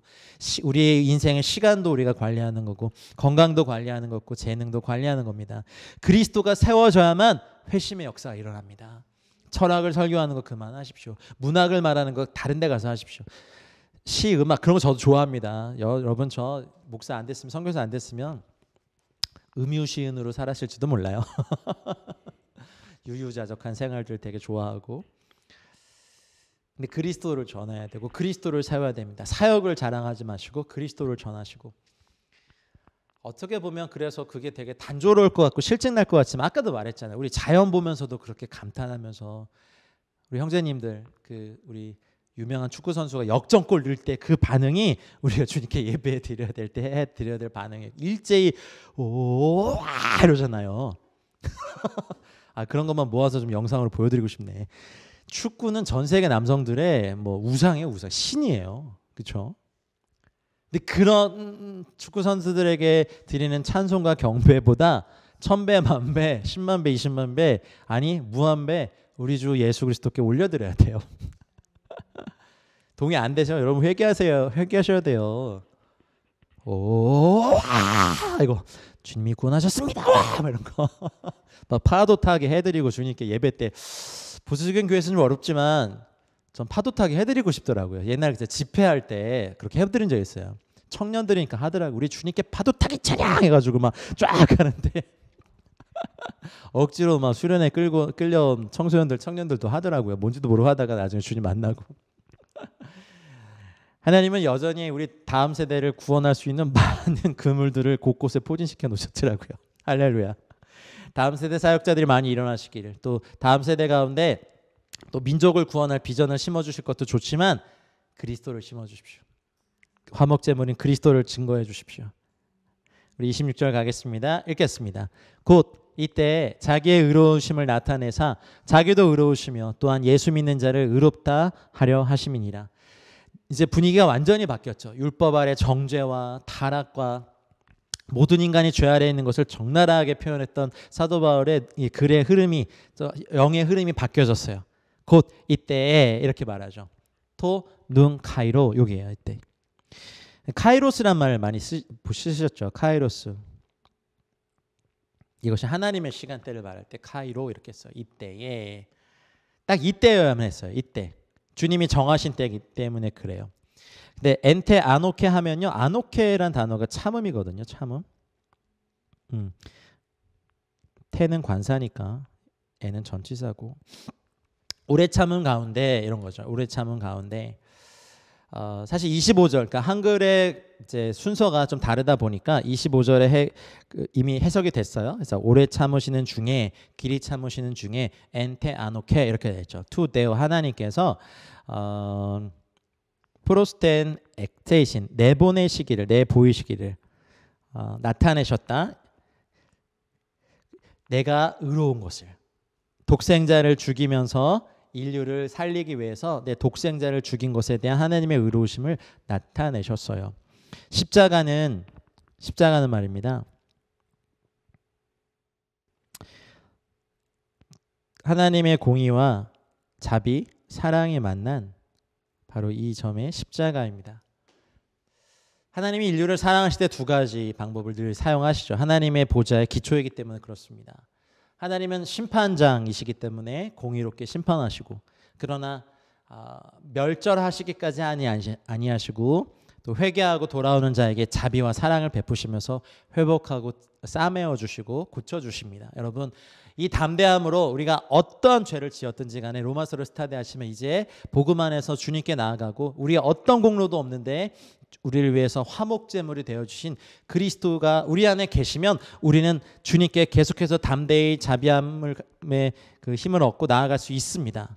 우리의 인생의 시간도 우리가 관리하는 거고 건강도 관리하는 거고 재능도 관리하는 겁니다. 그리스도가 세워져야만 회심의 역사가 일어납니다. 철학을 설교하는 거 그만하십시오. 문학을 말하는 거 다른 데 가서 하십시오. 시, 음악 그런 거 저도 좋아합니다. 여러분 저 목사 안 됐으면 선교사 안 됐으면 음유시인으로 살았을지도 몰라요. 유유자적한 생활들 되게 좋아하고 근데 그리스도를 전해야 되고 그리스도를 세워야 됩니다. 사역을 자랑하지 마시고 그리스도를 전하시고 어떻게 보면 그래서 그게 되게 단조로울 것 같고 실증날 것 같지만 아까도 말했잖아요. 우리 자연 보면서도 그렇게 감탄하면서 우리 형제님들 그 우리 유명한 축구 선수가 역전골 넣을 때 그 반응이 우리가 주님께 예배해 드려야 될 때 해 드려야 될 반응이에요. 일제히 오 이러잖아요. 그런 것만 모아서 좀 영상으로 보여드리고 싶네. 축구는 전 세계 남성들의 뭐 우상이에요, 우상, 신이에요, 그렇죠? 근데 그런 축구 선수들에게 드리는 찬송과 경배보다 1000배, 만배, 10만 배, 20만 배, 아니 무한배 우리 주 예수 그리스도께 올려드려야 돼요. 동의 안 되죠? 여러분 회개하세요. 회개하셔야 돼요. 이거 주님이 구원하셨습니다. 막 이런 거 막 파도 타게 해드리고 주님께 예배 때 보수적인 교회에서는 좀 어렵지만 전 파도 타게 해드리고 싶더라고요. 옛날에 집회할 때 그렇게 해드린 적 있어요. 청년들이니까 하더라고. 우리 주님께 파도 타기 차량 해가지고 막 쫙 하는데 억지로 막 수련회 끌려 청년들도 하더라고요. 뭔지도 모르고 하다가 나중에 주님 만나고. 하나님은 여전히 우리 다음 세대를 구원할 수 있는 많은 그물들을 곳곳에 포진시켜 놓으셨더라고요. 할렐루야. 다음 세대 사역자들이 많이 일어나시기를, 또 다음 세대 가운데 또 민족을 구원할 비전을 심어주실 것도 좋지만 그리스도를 심어주십시오. 화목제물인 그리스도를 증거해 주십시오. 우리 26절 가겠습니다. 읽겠습니다. 곧 이때 자기의 의로우심을 나타내사 자기도 의로우시며 또한 예수 믿는 자를 의롭다 하려 하심이니라. 이제 분위기가 완전히 바뀌었죠. 율법 아래 정죄와 타락과 모든 인간이 죄 아래에 있는 것을 적나라하게 표현했던 사도 바울의 이 글의 흐름이, 영의 흐름이 바뀌어졌어요. 곧 이때에 이렇게 말하죠. 토, 눈, 카이로, 여기에요. 이때. 카이로스란 말 많이 쓰셨죠. 카이로스. 이것이 하나님의 시간대를 말할 때 카이로 이렇게 써요. 이때에. 딱 이때여야만 했어요. 이때. 주님이 정하신 때이기 때문에 그래요. 근데 엔테 아노케 하면요, 아노케란 단어가 참음이거든요. 참음. 테는 관사니까 에는 전치사고. 오래 참은 가운데 이런 거죠. 오래 참은 가운데 사실 25절, 그러니까 한글의 이제 순서가 좀 다르다 보니까 25절에 이미 해석이 됐어요. 그래서 오래 참으시는 중에, 길이 참으시는 중에 엔테 아노케 이렇게 됐죠. 투 데오, 하나님께서 프로스텐 엑테이신, 내보내시기를, 내보이시기를 나타내셨다. 내가 의로운 것을, 독생자를 죽이면서 인류를 살리기 위해서 내 독생자를 죽인 것에 대한 하나님의 의로우심을 나타내셨어요. 십자가는 말입니다. 하나님의 공의와 자비, 사랑이 만난 바로 이 점의 십자가입니다. 하나님이 인류를 사랑하실 때 두 가지 방법을 늘 사용하시죠. 하나님의 보좌의 기초이기 때문에 그렇습니다. 하나님은 심판장이시기 때문에 공의롭게 심판하시고, 그러나 멸절하시기까지 아니하시고 또 회개하고 돌아오는 자에게 자비와 사랑을 베푸시면서 회복하고 싸매어 주시고 고쳐 주십니다. 여러분, 이 담대함으로 우리가 어떤 죄를 지었든지 간에 로마서를 스타디하시면 이제 복음 안에서 주님께 나아가고, 우리의 어떤 공로도 없는데 우리를 위해서 화목제물이 되어주신 그리스도가 우리 안에 계시면 우리는 주님께 계속해서 담대히 자비함의 그 힘을 얻고 나아갈 수 있습니다.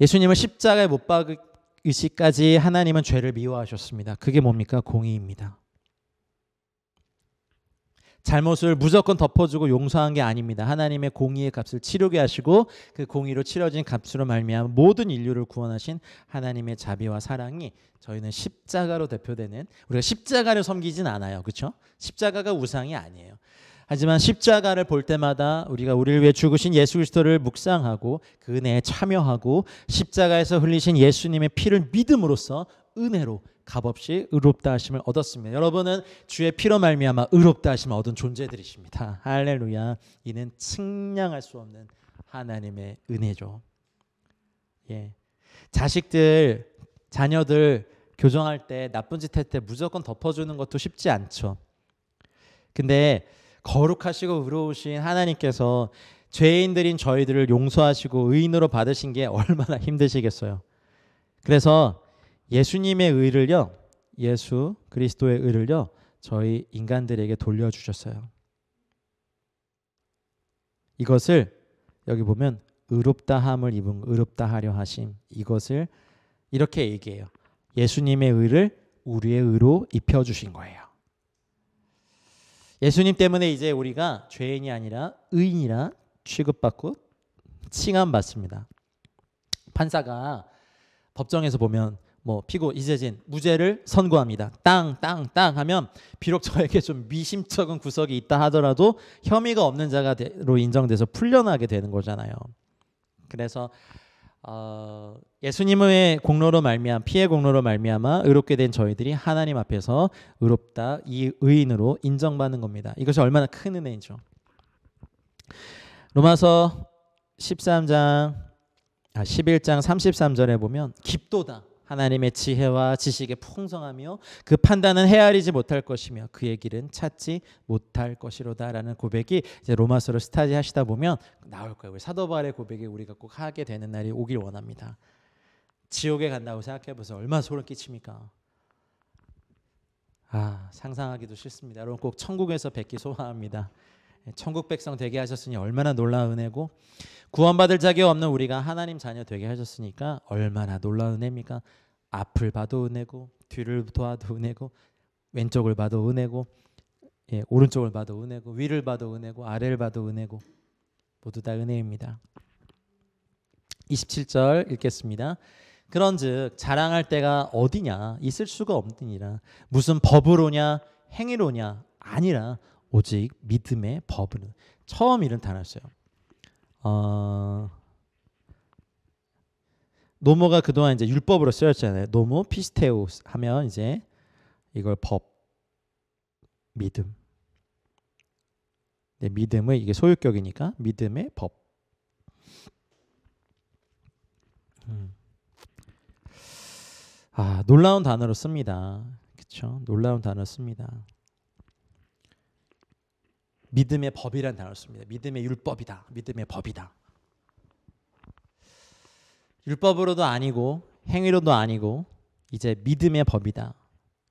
예수님을 십자가에 못 박으시기까지 하나님은 죄를 미워하셨습니다. 그게 뭡니까? 공의입니다. 잘못을 무조건 덮어주고 용서한 게 아닙니다. 하나님의 공의의 값을 치르게 하시고 그 공의로 치러진 값으로 말미암아 모든 인류를 구원하신 하나님의 자비와 사랑이 저희는 십자가로 대표되는, 우리가 십자가를 섬기진 않아요. 그렇죠? 십자가가 우상이 아니에요. 하지만 십자가를 볼 때마다 우리가 우리를 위해 죽으신 예수 그리스도를 묵상하고 그 은혜에 참여하고 십자가에서 흘리신 예수님의 피를 믿음으로써 은혜로 값없이 의롭다 하심을 얻었습니다. 여러분은 주의 피로 말미암아 의롭다 하심을 얻은 존재들이십니다. 할렐루야. 이는 측량할 수 없는 하나님의 은혜죠. 예. 자녀들 교정할 때 나쁜 짓 할 때 무조건 덮어주는 것도 쉽지 않죠. 근데 거룩하시고 의로우신 하나님께서 죄인들인 저희들을 용서하시고 의인으로 받으신 게 얼마나 힘드시겠어요. 그래서 예수님의 의를요, 예수 그리스도의 의를요, 저희 인간들에게 돌려주셨어요. 이것을 여기 보면 의롭다함을 입은, 의롭다 하려 하심, 이것을 이렇게 얘기해요. 예수님의 의를 우리의 의로 입혀주신 거예요. 예수님 때문에 이제 우리가 죄인이 아니라 의인이라 취급받고 칭함받습니다. 판사가 법정에서 보면 뭐 피고 이재진 무죄를 선고합니다. 땅 하면 비록 저에게 좀 미심쩍은 구석이 있다 하더라도 혐의가 없는 자가로 인정돼서 풀려나게 되는 거잖아요. 그래서 예수님의 공로로 말미암아 피의 공로로 말미암아 의롭게 된 저희들이 하나님 앞에서 의롭다 이 의인으로 인정받는 겁니다. 이것이 얼마나 큰 은혜이죠. 로마서 11장 33절에 보면 깊도다 하나님의 지혜와 지식의 풍성하며 그 판단은 헤아리지 못할 것이며 그의 길은 찾지 못할 것이로다라는 고백이 이제 로마서를 스타디하시다 보면 나올 거예요. 우리 사도 바울의 고백이 우리가 꼭 하게 되는 날이 오길 원합니다. 지옥에 간다고 생각해 보세요. 얼마나 소름 끼칩니까? 상상하기도 싫습니다. 여러분 꼭 천국에서 뵙기 소망합니다. 천국 백성 되게 하셨으니 얼마나 놀라운 은혜고 구원받을 자격 없는 우리가 하나님 자녀 되게 하셨으니까 얼마나 놀라운 은혜입니까? 앞을 봐도 은혜고 뒤를 봐도 은혜고 왼쪽을 봐도 은혜고 오른쪽을 봐도 은혜고 위를 봐도 은혜고 아래를 봐도 은혜고 모두 다 은혜입니다. 27절 읽겠습니다. 그런즉 자랑할 때가 어디냐 있을 수가 없느니라. 무슨 법으로냐 행위로냐 아니라 오직 믿음의 법으로. 처음 이런 단어였어요. 노모가 그동안 이제 율법으로 쓰였잖아요. 노모 피스테오 하면 이제 이걸 법, 믿음. 네, 믿음의 이게 소유격이니까 믿음의 법. 놀라운 단어로 씁니다. 그렇죠? 놀라운 단어 씁니다. 믿음의 법이란 단어를 씁니다. 믿음의 율법이다. 믿음의 법이다. 율법으로도 아니고 행위로도 아니고 이제 믿음의 법이다.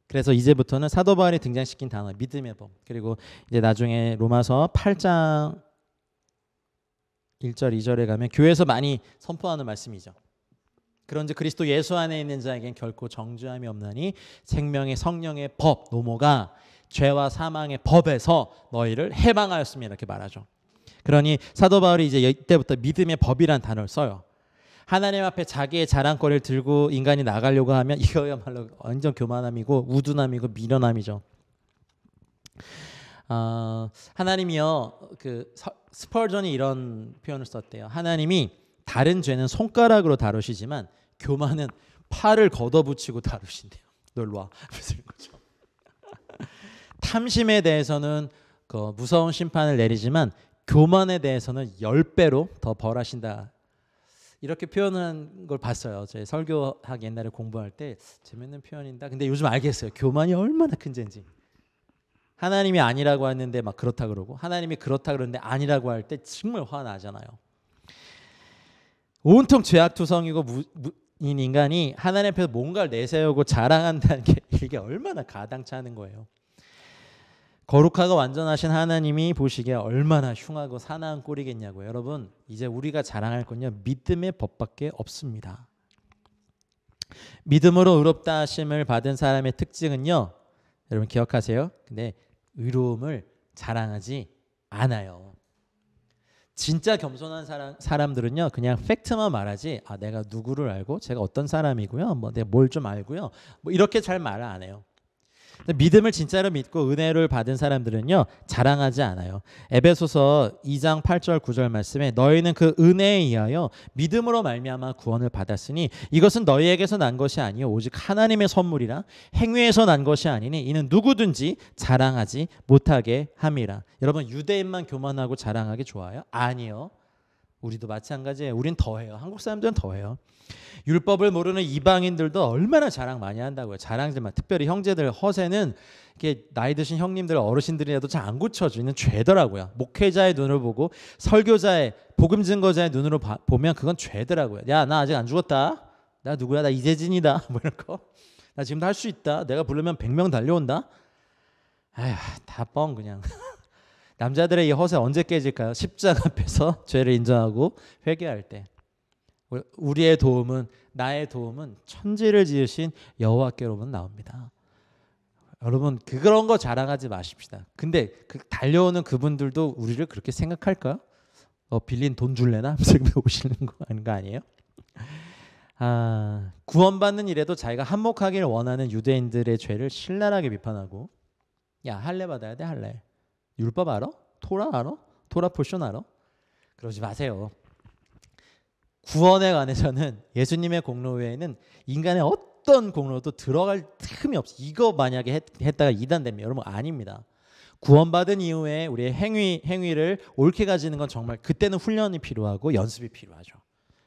그래서 이제부터는 사도 바울이 등장시킨 단어 믿음의 법. 그리고 이제 나중에 로마서 8장 1절 2절에 가면 교회에서 많이 선포하는 말씀이죠. 그런즉 그리스도 예수 안에 있는 자에겐 결코 정죄함이 없나니 생명의 성령의 법 노모가 죄와 사망의 법에서 너희를 해방하였습니다. 이렇게 말하죠. 그러니 사도 바울이 이제 이때부터 믿음의 법이란 단어를 써요. 하나님 앞에 자기의 자랑거리를 들고 인간이 나가려고 하면 이거야말로 완전 교만함이고 우둔함이고 미련함이죠. 하나님이요 그 스펄전이 이런 표현을 썼대요. 하나님이 다른 죄는 손가락으로 다루시지만 교만은 팔을 걷어붙이고 다루신대요. 너 일로 와. 무슨 거죠? 탐심에 대해서는 그 무서운 심판을 내리지만 교만에 대해서는 10배로 더 벌하신다. 이렇게 표현한 걸 봤어요. 제 설교학 옛날에 공부할 때 재밌는 표현인다. 근데 요즘 알겠어요. 교만이 얼마나 큰 죄인지. 하나님이 아니라고 했는데 막 그렇다 그러고 하나님이 그렇다 그러는데 아니라고 할 때 정말 화나잖아요. 온통 죄악투성이고 인 인간이 하나님 앞에서 뭔가를 내세우고 자랑한다는 게 이게 얼마나 가당찮은 거예요. 거룩하고 완전하신 하나님이 보시기에 얼마나 흉하고 사나운 꼴이겠냐고요. 여러분 이제 우리가 자랑할 건요 믿음의 법밖에 없습니다. 믿음으로 의롭다 하심을 받은 사람의 특징은요 여러분 기억하세요. 근데 의로움을 자랑하지 않아요. 진짜 겸손한 사람들은요 그냥 팩트만 말하지 내가 누구를 알고 제가 어떤 사람이고요 뭐 내가 뭘 좀 알고요 뭐 이렇게 잘 말을 안 해요. 믿음을 진짜로 믿고 은혜를 받은 사람들은요 자랑하지 않아요. 에베소서 2장 8절 9절 말씀에 너희는 그 은혜에 의하여 믿음으로 말미암아 구원을 받았으니 이것은 너희에게서 난 것이 아니요 오직 하나님의 선물이라 행위에서 난 것이 아니니 이는 누구든지 자랑하지 못하게 함이라. 여러분 유대인만 교만하고 자랑하기 좋아요? 아니요. 우리도 마찬가지예요. 우린 더해요. 한국 사람들은 더해요. 율법을 모르는 이방인들도 얼마나 자랑 많이 한다고요. 자랑질만. 특별히 형제들 허세는 이렇게 나이 드신 형님들 어르신들이라도 잘 안 고쳐지는 죄더라고요. 목회자의 눈을 보고 설교자의 복음 증거자의 눈으로 보면 그건 죄더라고요. 야 나 아직 안 죽었다. 나 누구야? 나 이재진이다. 뭐 이런 거. 나 지금도 할 수 있다. 내가 부르면 100명 달려온다. 아휴 다 뻥 그냥. 남자들의 이 허세 언제 깨질까요? 십자가 앞에서 죄를 인정하고 회개할 때. 우리의 도움은 나의 도움은 천지를 지으신 여호와께로만 나옵니다. 여러분 그런 거 자랑하지 마십시다. 근데 그 달려오는 그분들도 우리를 그렇게 생각할까요? 빌린 돈 줄래나? 오시는 거 아닌 거 아니에요? 구원받는 일에도 자기가 한몫하기를 원하는 유대인들의 죄를 신랄하게 비판하고, 야, 할례 받아야 돼, 할례. 율법 알아? 토라 알아? 토라 포션 알아? 그러지 마세요. 구원에 관해서는 예수님의 공로 외에는 인간의 어떤 공로도 들어갈 틈이 없어. 이거 만약에 했다가 이단되면 여러분 아닙니다. 구원받은 이후에 우리의 행위를 옳게 가지는 건 정말 그때는 훈련이 필요하고 연습이 필요하죠.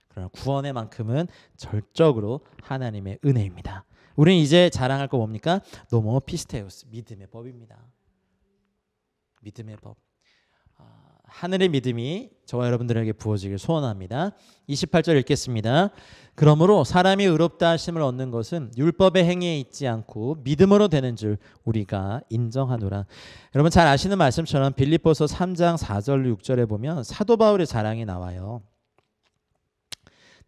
그러나 구원의만큼은 절적으로 하나님의 은혜입니다. 우리는 이제 자랑할 거 뭡니까? 노모 피스테우스, 믿음의 법입니다. 믿음의 법. 하늘의 믿음이 저와 여러분들에게 부어지길 소원합니다. 28절 읽겠습니다. 그러므로 사람이 의롭다 하심을 얻는 것은 율법의 행위에 있지 않고 믿음으로 되는 줄 우리가 인정하노라. 여러분 잘 아시는 말씀처럼 빌립보서 3장 4절 6절에 보면 사도 바울의 자랑이 나와요.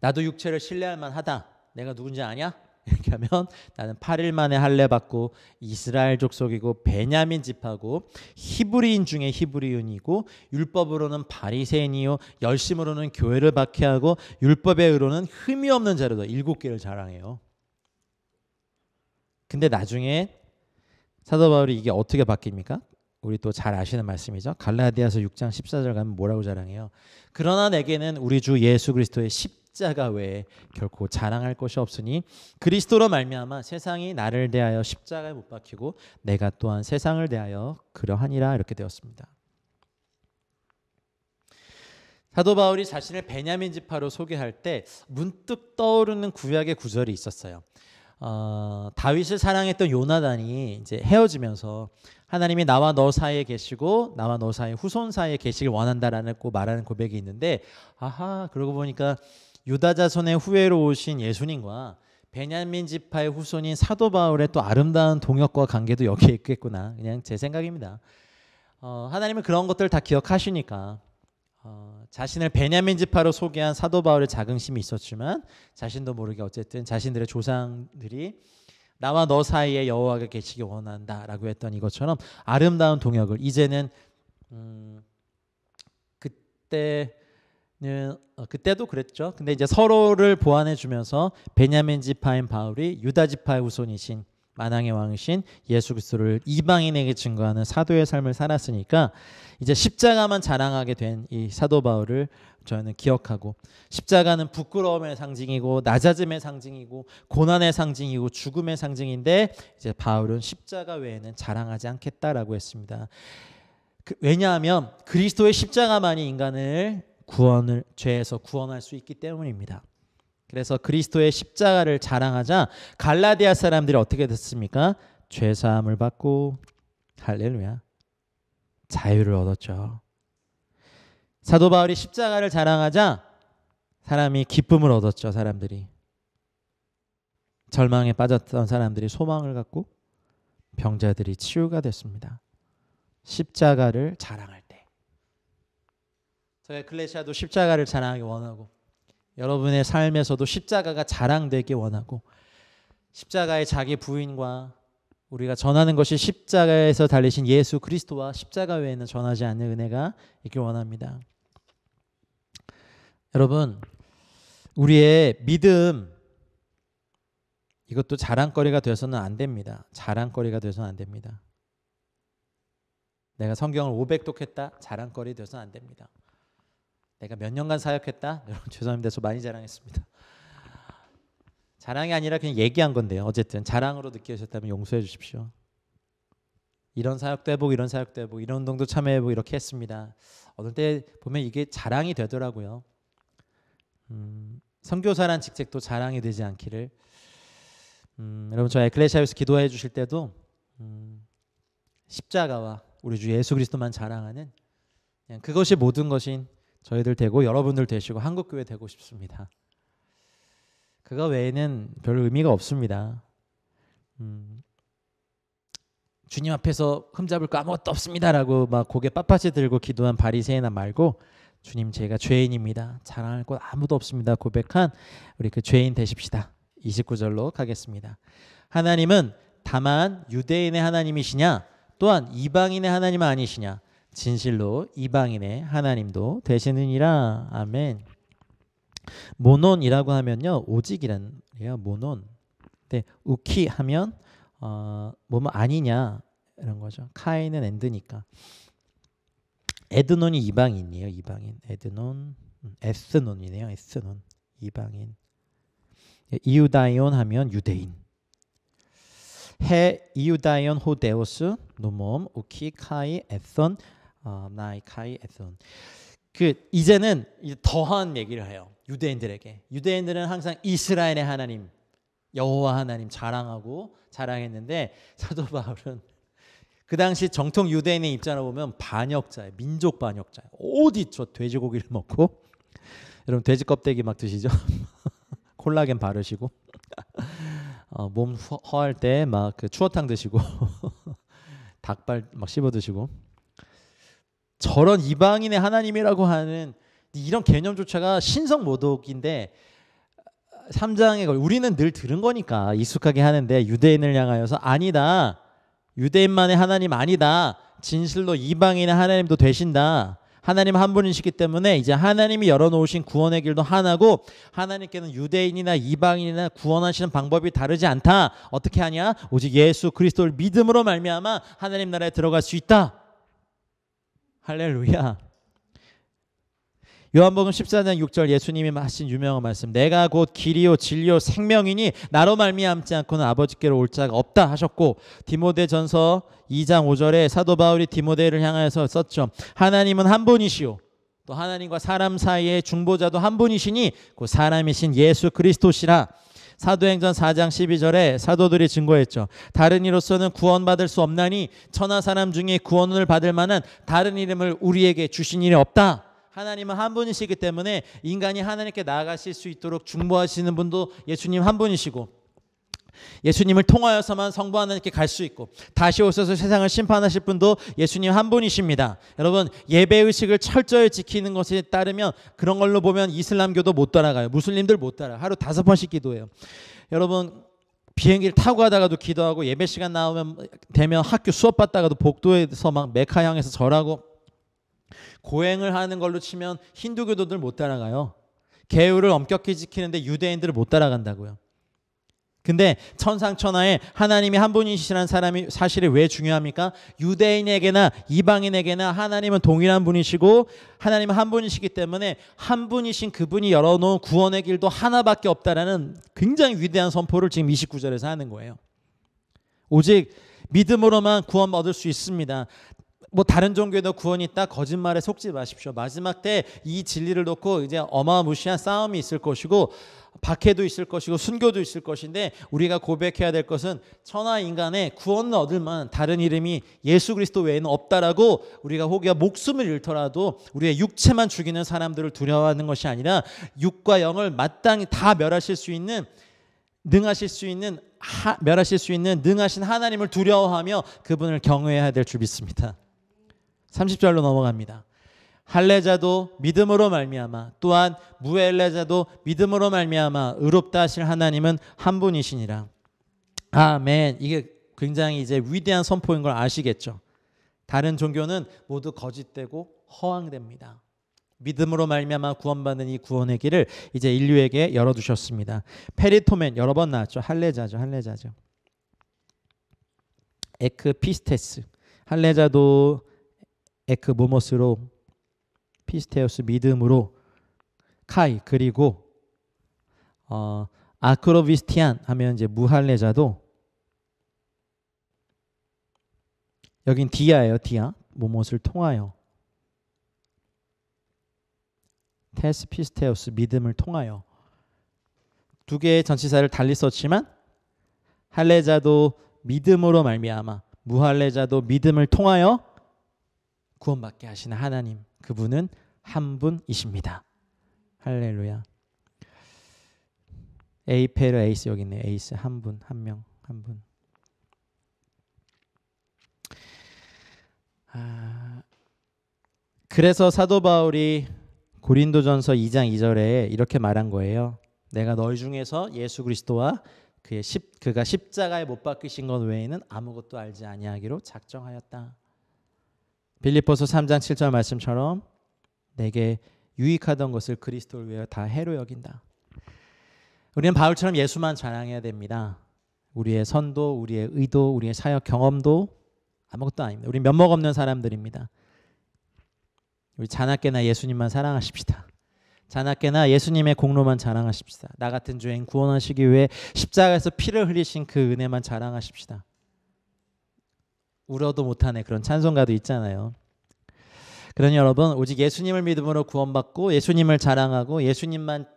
나도 육체를 신뢰할 만하다. 내가 누군지 아냐? 이렇게 하면 나는 8일 만에 할례 받고 이스라엘 족속이고 베냐민 지파고 히브리인 중에 히브리인이고 율법으로는 바리새인이요 열심으로는 교회를 박해하고 율법의 의로는 흠이 없는 자로다. 7개를 자랑해요. 근데 나중에 사도 바울이 이게 어떻게 바뀝니까? 우리 또 잘 아시는 말씀이죠. 갈라디아서 6장 14절 가면 뭐라고 자랑해요? 그러나 내게는 우리 주 예수 그리스도의 십자가 외에 결코 자랑할 것이 없으니 그리스도로 말미암아 세상이 나를 대하여 십자가에 못 박히고 내가 또한 세상을 대하여 그러하니라. 이렇게 되었습니다. 사도 바울이 자신을 베냐민 지파로 소개할 때 문득 떠오르는 구약의 구절이 있었어요. 다윗을 사랑했던 요나단이 이제 헤어지면서 하나님이 나와 너 사이에 계시고 나와 너 사이 후손 사이에 계시길 원한다라는 말하는 고백이 있는데, 그러고 보니까 유다 자손의 후예로 오신 예수님과 베냐민 지파의 후손인 사도 바울의 또 아름다운 동역과 관계도 여기에 있겠구나. 그냥 제 생각입니다. 하나님은 그런 것들 다 기억하시니까 자신을 베냐민 지파로 소개한 사도 바울의 자긍심이 있었지만 자신도 모르게 어쨌든 자신들의 조상들이 나와 너 사이에 여호와가 계시기 원한다라고 했던 이것처럼 아름다운 동역을 이제는 그때도 그랬죠. 근데 이제 서로를 보완해 주면서 베냐민 지파인 바울이 유다 지파의 후손이신 만왕의 왕이신 예수 그리스도를 이방인에게 증거하는 사도의 삶을 살았으니까 이제 십자가만 자랑하게 된 이 사도 바울을 저는 기억하고, 십자가는 부끄러움의 상징이고 낮아짐의 상징이고 고난의 상징이고 죽음의 상징인데 이제 바울은 십자가 외에는 자랑하지 않겠다라고 했습니다. 왜냐하면 그리스도의 십자가만이 인간을 죄에서 구원할 수 있기 때문입니다. 그래서 그리스도의 십자가를 자랑하자 갈라디아 사람들이 어떻게 됐습니까? 죄사함을 받고 할렐루야 자유를 얻었죠. 사도 바울이 십자가를 자랑하자 사람이 기쁨을 얻었죠. 사람들이 절망에 빠졌던 사람들이 소망을 갖고 병자들이 치유가 됐습니다. 십자가를 자랑할 때 저희 에클레시아도 십자가를 자랑하기 원하고 여러분의 삶에서도 십자가가 자랑되기 원하고 십자가의 자기 부인과 우리가 전하는 것이 십자가에서 달리신 예수 그리스도와 십자가 외에는 전하지 않는 은혜가 있길 원합니다. 여러분 우리의 믿음 이것도 자랑거리가 되어서는 안 됩니다. 자랑거리가 되어서는 안 됩니다. 내가 성경을 500독 했다 자랑거리 되어서는 안 됩니다. 내가 몇 년간 사역했다? 여러분 죄송합니다. 저 많이 자랑했습니다. 자랑이 아니라 그냥 얘기한 건데요. 어쨌든 자랑으로 느끼셨다면 용서해 주십시오. 이런 사역도 해보고 이런 사역도 해보고 이런 운동도 참여해보고 이렇게 했습니다. 어느 때 보면 이게 자랑이 되더라고요. 선교사란 직책도 자랑이 되지 않기를. 여러분 저 에클레시아에서 기도해 주실 때도 십자가와 우리 주 예수 그리스도만 자랑하는 그냥 그것이 모든 것인 저희들 되고 여러분들 되시고 한국교회 되고 싶습니다. 그거 외에는 별 의미가 없습니다. 주님 앞에서 흠잡을 거 아무것도 없습니다라고 막 고개 빳빳이 들고 기도한 바리새인아 말고 주님 제가 죄인입니다. 자랑할 것 아무도 없습니다. 고백한 우리 그 죄인 되십시다. 29절로 가겠습니다. 하나님은 다만 유대인의 하나님이시냐 또한 이방인의 하나님은 아니시냐 진실로 이방인의 하나님도 되시느니라. 아멘. 모논이라고 하면요 오직이란 말이에요. 모논. 근데 우키 하면 뭐뭐 아니냐 이런 거죠. 카이는 엔드니까. 에드논이 이방인이에요. 이방인. 에드논. 에스논이네요. 에스논. 이방인. 이유다이온 하면 유대인. 해 이유다이온 호데오스 노몸 우키 카이 에선 나이 카이 에선. 이제는 더한 얘기를 해요. 유대인들에게. 유대인들은 항상 이스라엘의 하나님 여호와 하나님 자랑했는데 사도 바울은 그 당시 정통 유대인의 입장으로 보면 반역자예요. 민족 반역자예요. 어디 저 돼지고기를 먹고 여러분 돼지 껍데기 막 드시죠? 콜라겐 바르시고 몸 허할 때 막 그 추어탕 드시고 닭발 막 씹어 드시고 저런 이방인의 하나님이라고 하는 이런 개념조차가 신성 모독인데 3장에 우리는 늘 들은 거니까 익숙하게 하는데 유대인을 향하여서 아니다. 유대인만의 하나님 아니다. 진실로 이방인의 하나님도 되신다. 하나님 한 분이시기 때문에 이제 하나님이 열어놓으신 구원의 길도 하나고 하나님께는 유대인이나 이방인이나 구원하시는 방법이 다르지 않다. 어떻게 하냐? 오직 예수 그리스도를 믿음으로 말미암아 하나님 나라에 들어갈 수 있다. 할렐루야. 요한복음 14장 6절 예수님이 하신 유명한 말씀 내가 곧 길이요 진리요 생명이니 나로 말미암지 않고는 아버지께로 올 자가 없다 하셨고 디모데전서 2장 5절에 사도 바울이 디모데를 향하여서 썼죠. 하나님은 한 분이시오. 또 하나님과 사람 사이의 중보자도 한 분이시니 그 사람이신 예수 그리스도시라. 사도행전 4장 12절에 사도들이 증거했죠. 다른 이로서는 구원받을 수 없나니 천하 사람 중에 구원을 받을 만한 다른 이름을 우리에게 주신 일이 없다. 하나님은 한 분이시기 때문에 인간이 하나님께 나아가실 수 있도록 중보하시는 분도 예수님 한 분이시고 예수님을 통하여서만 성부 하나님께 갈 수 있고 다시 오셔서 세상을 심판하실 분도 예수님 한 분이십니다. 여러분 예배의식을 철저히 지키는 것에 따르면 그런 걸로 보면 이슬람교도 못 따라가요. 무슬림들 못 따라가요. 하루 5번씩 기도해요. 여러분 비행기를 타고 가다가도 기도하고 예배 시간 되면 학교 수업 받다가도 복도에서 막 메카 향해서 절하고 고행을 하는 걸로 치면 힌두교도들 못 따라가요. 계율을 엄격히 지키는데 유대인들을 못 따라간다고요. 근데 천상천하에 하나님이 한 분이시라는 사람이 사실이 왜 중요합니까? 유대인에게나 이방인에게나 하나님은 동일한 분이시고 하나님은 한 분이시기 때문에 한 분이신 그분이 열어놓은 구원의 길도 하나밖에 없다라는 굉장히 위대한 선포를 지금 29절에서 하는 거예요. 오직 믿음으로만 구원 얻을 수 있습니다. 뭐 다른 종교에도 구원이 있다 거짓말에 속지 마십시오. 마지막 때 이 진리를 놓고 이제 어마무시한 싸움이 있을 것이고 박해도 있을 것이고 순교도 있을 것인데 우리가 고백해야 될 것은 천하 인간의 구원을 얻을 만한 다른 이름이 예수 그리스도 외에는 없다라고 우리가 혹여 목숨을 잃더라도 우리의 육체만 죽이는 사람들을 두려워하는 것이 아니라 육과 영을 마땅히 다 멸하실 수 있는 능하실 수 있는 능하신 하나님을 두려워하며 그분을 경외해야 될 줄 믿습니다. 30절로 넘어갑니다. 할례자도 믿음으로 말미암아 또한 무할례자도 믿음으로 말미암아 의롭다 하실 하나님은 한 분이시니라. 아멘. 이게 굉장히 이제 위대한 선포인 걸 아시겠죠? 다른 종교는 모두 거짓되고 허황됩니다. 믿음으로 말미암아 구원받는 이 구원의 길을 이제 인류에게 열어두셨습니다. 페리토멘 여러 번 나왔죠. 할례자죠. 에크피스테스 할례자도 에크 모모스로 피스테오스 믿음으로 카이 그리고 아크로비스티안 하면 이제 무할례자도 여긴 디아예요. 디아 모못을 통하여 테스 피스테오스 믿음을 통하여 두 개의 전치사를 달리 썼지만 할례자도 믿음으로 말미암아 무할례자도 믿음을 통하여 구원받게 하시는 하나님 그분은 한 분이십니다. 할렐루야. 에이페르 에이스 여기 있네요. 에이스 한 분, 한 명, 한 분. 그래서 사도 바울이 고린도전서 2장 2절에 이렇게 말한 거예요. 내가 너희 중에서 예수 그리스도와 그가 십자가에 못 박히신 것 외에는 아무것도 알지 아니하기로 작정하였다. 빌립보서 3장 7절 말씀처럼 내게 유익하던 것을 그리스도를 위하여 다 해로 여긴다. 우리는 바울처럼 예수만 자랑해야 됩니다. 우리의 선도, 우리의 의도, 우리의 사역 경험도 아무것도 아닙니다. 우리 면목 없는 사람들입니다. 우리 자나깨나 예수님만 사랑하십시다. 자나깨나 예수님의 공로만 자랑하십시다. 나 같은 죄인 구원하시기 위해 십자가에서 피를 흘리신 그 은혜만 자랑하십시다. 울어도 못하네 그런 찬송가도 있잖아요. 그러니 여러분 오직 예수님을 믿음으로 구원받고 예수님을 자랑하고 예수님만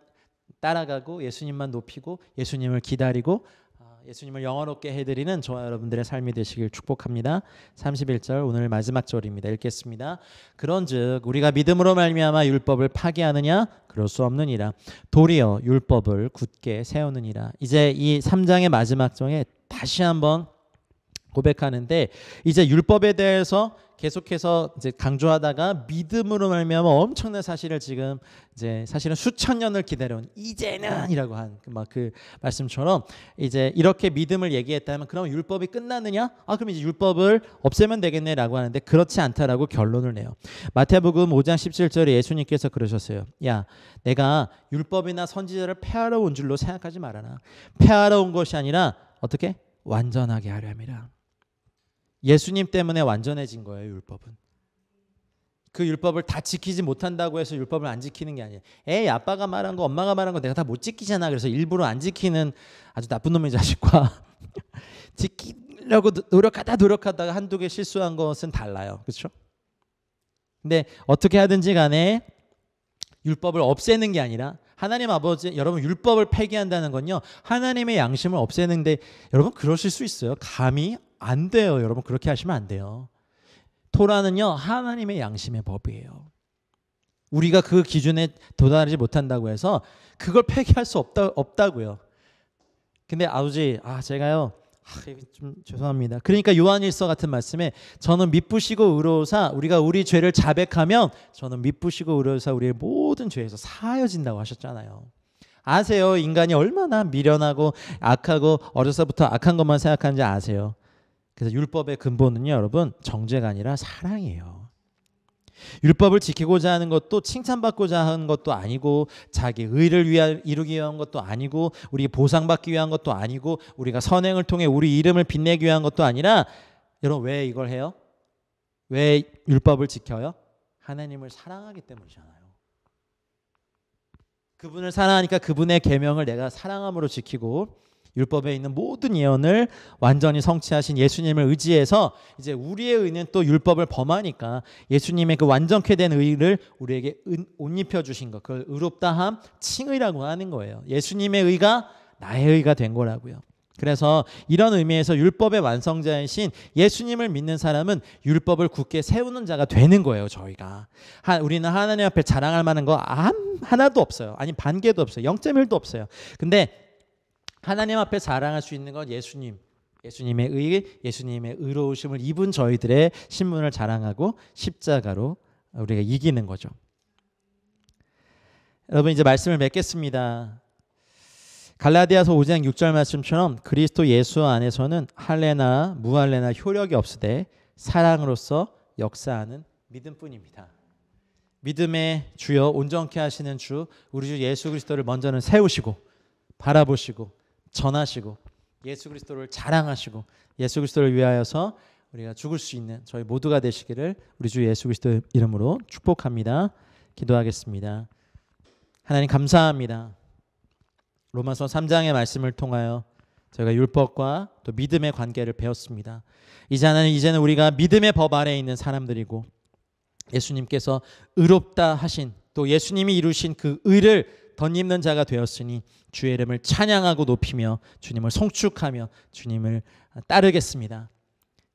따라가고 예수님만 높이고 예수님을 기다리고 예수님을 영원롭게 해드리는 저와 여러분들의 삶이 되시길 축복합니다. 31절 오늘 마지막 절입니다. 읽겠습니다. 그런즉 우리가 믿음으로 말미암아 율법을 파기하느냐? 그럴 수 없느니라. 도리어 율법을 굳게 세우느니라. 이제 이 3장의 마지막 절에 다시 한번 고백하는데 이제 율법에 대해서 계속해서 이제 강조하다가 믿음으로 말미암아 엄청난 사실을 지금 이제 사실은 수천 년을 기다려온 이제는이라고 한 막 그 말씀처럼 이제 이렇게 믿음을 얘기했다면 그럼 율법이 끝나느냐? 그럼 이제 율법을 없애면 되겠네라고 하는데 그렇지 않다라고 결론을 내요. 마태복음 5장 17절에 예수님께서 그러셨어요. 야, 내가 율법이나 선지자를 폐하러 온 줄로 생각하지 말아라. 폐하러 온 것이 아니라 어떻게? 완전하게 하려 함이라. 예수님 때문에 완전해진 거예요. 율법은. 그 율법을 다 지키지 못한다고 해서 율법을 안 지키는 게 아니에요. 에이 아빠가 말한 거 엄마가 말한 거 내가 다 못 지키잖아. 그래서 일부러 안 지키는 아주 나쁜 놈의 자식과 지키려고 노력하다가 한두 개 실수한 것은 달라요. 그렇죠? 근데 어떻게 하든지 간에 율법을 없애는 게 아니라 하나님 아버지 여러분 율법을 폐기한다는 건요. 하나님의 양심을 없애는데 여러분 그러실 수 있어요? 감히 안 돼요. 여러분 그렇게 하시면 안 돼요. 토라는요 하나님의 양심의 법이에요. 우리가 그 기준에 도달하지 못한다고 해서 그걸 폐기할 수 없다고요. 근데 아버지 제가요 좀 죄송합니다. 그러니까 요한일서 같은 말씀에 저는 미쁘시고 의로우사 우리가 우리 죄를 자백하면 저는 미쁘시고 의로우사 우리의 모든 죄에서 사하여진다고 하셨잖아요. 아세요? 인간이 얼마나 미련하고 악하고 어려서부터 악한 것만 생각하는지 아세요? 그래서 율법의 근본은요 여러분 정죄가 아니라 사랑이에요. 율법을 지키고자 하는 것도 칭찬받고자 하는 것도 아니고 자기 의를 이루기 위한 것도 아니고 우리 보상받기 위한 것도 아니고 우리가 선행을 통해 우리 이름을 빛내기 위한 것도 아니라 여러분 왜 이걸 해요? 왜 율법을 지켜요? 하나님을 사랑하기 때문이잖아요. 그분을 사랑하니까 그분의 계명을 내가 사랑함으로 지키고 율법에 있는 모든 예언을 완전히 성취하신 예수님을 의지해서 이제 우리의 의는 또 율법을 범하니까 예수님의 그 완전케 된 의를 우리에게 옷 입혀 주신 것 그걸 의롭다함 칭의라고 하는 거예요. 예수님의 의가 나의 의가 된 거라고요. 그래서 이런 의미에서 율법의 완성자이신 예수님을 믿는 사람은 율법을 굳게 세우는 자가 되는 거예요. 저희가 우리는 하나님 앞에 자랑할 만한 거 하나도 없어요. 아니 반개도 없어요. 0.1도 없어요. 근데 하나님 앞에 자랑할 수 있는 건 예수님의 의, 예수님의 의로우심을 입은 저희들의 신분을 자랑하고 십자가로 우리가 이기는 거죠. 여러분 이제 말씀을 맺겠습니다. 갈라디아서 5장 6절 말씀처럼 그리스도 예수 안에서는 할례나 무할례나 효력이 없으되 사랑으로서 역사하는 믿음뿐입니다. 믿음의 주여 온전케 하시는 주 우리 주 예수 그리스도를 먼저는 세우시고 바라보시고 전하시고 예수 그리스도를 자랑하시고 예수 그리스도를 위하여서 우리가 죽을 수 있는 저희 모두가 되시기를 우리 주 예수 그리스도의 이름으로 축복합니다. 기도하겠습니다. 하나님 감사합니다. 로마서 3장의 말씀을 통하여 저희가 율법과 또 믿음의 관계를 배웠습니다. 이제는 우리가 믿음의 법 아래에 있는 사람들이고 예수님께서 의롭다 하신 또 예수님이 이루신 그 의를 덧입는 자가 되었으니 주의 이름을 찬양하고 높이며 주님을 송축하며 주님을 따르겠습니다.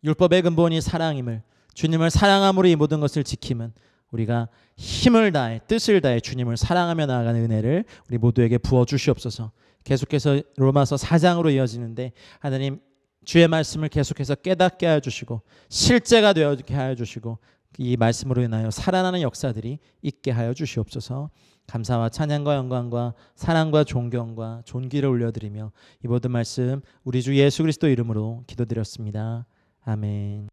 율법의 근본이 사랑임을 주님을 사랑함으로 이 모든 것을 지킴은 우리가 힘을 다해 뜻을 다해 주님을 사랑하며 나아가는 은혜를 우리 모두에게 부어 주시옵소서. 계속해서 로마서 4장으로 이어지는데 하나님 주의 말씀을 계속해서 깨닫게 하여 주시고 실제가 되게 하여 주시고 이 말씀으로 인하여 살아나는 역사들이 있게 하여 주시옵소서. 감사와 찬양과 영광과 사랑과 존경과 존귀를 올려드리며 이 모든 말씀 우리 주 예수 그리스도 이름으로 기도드렸습니다. 아멘.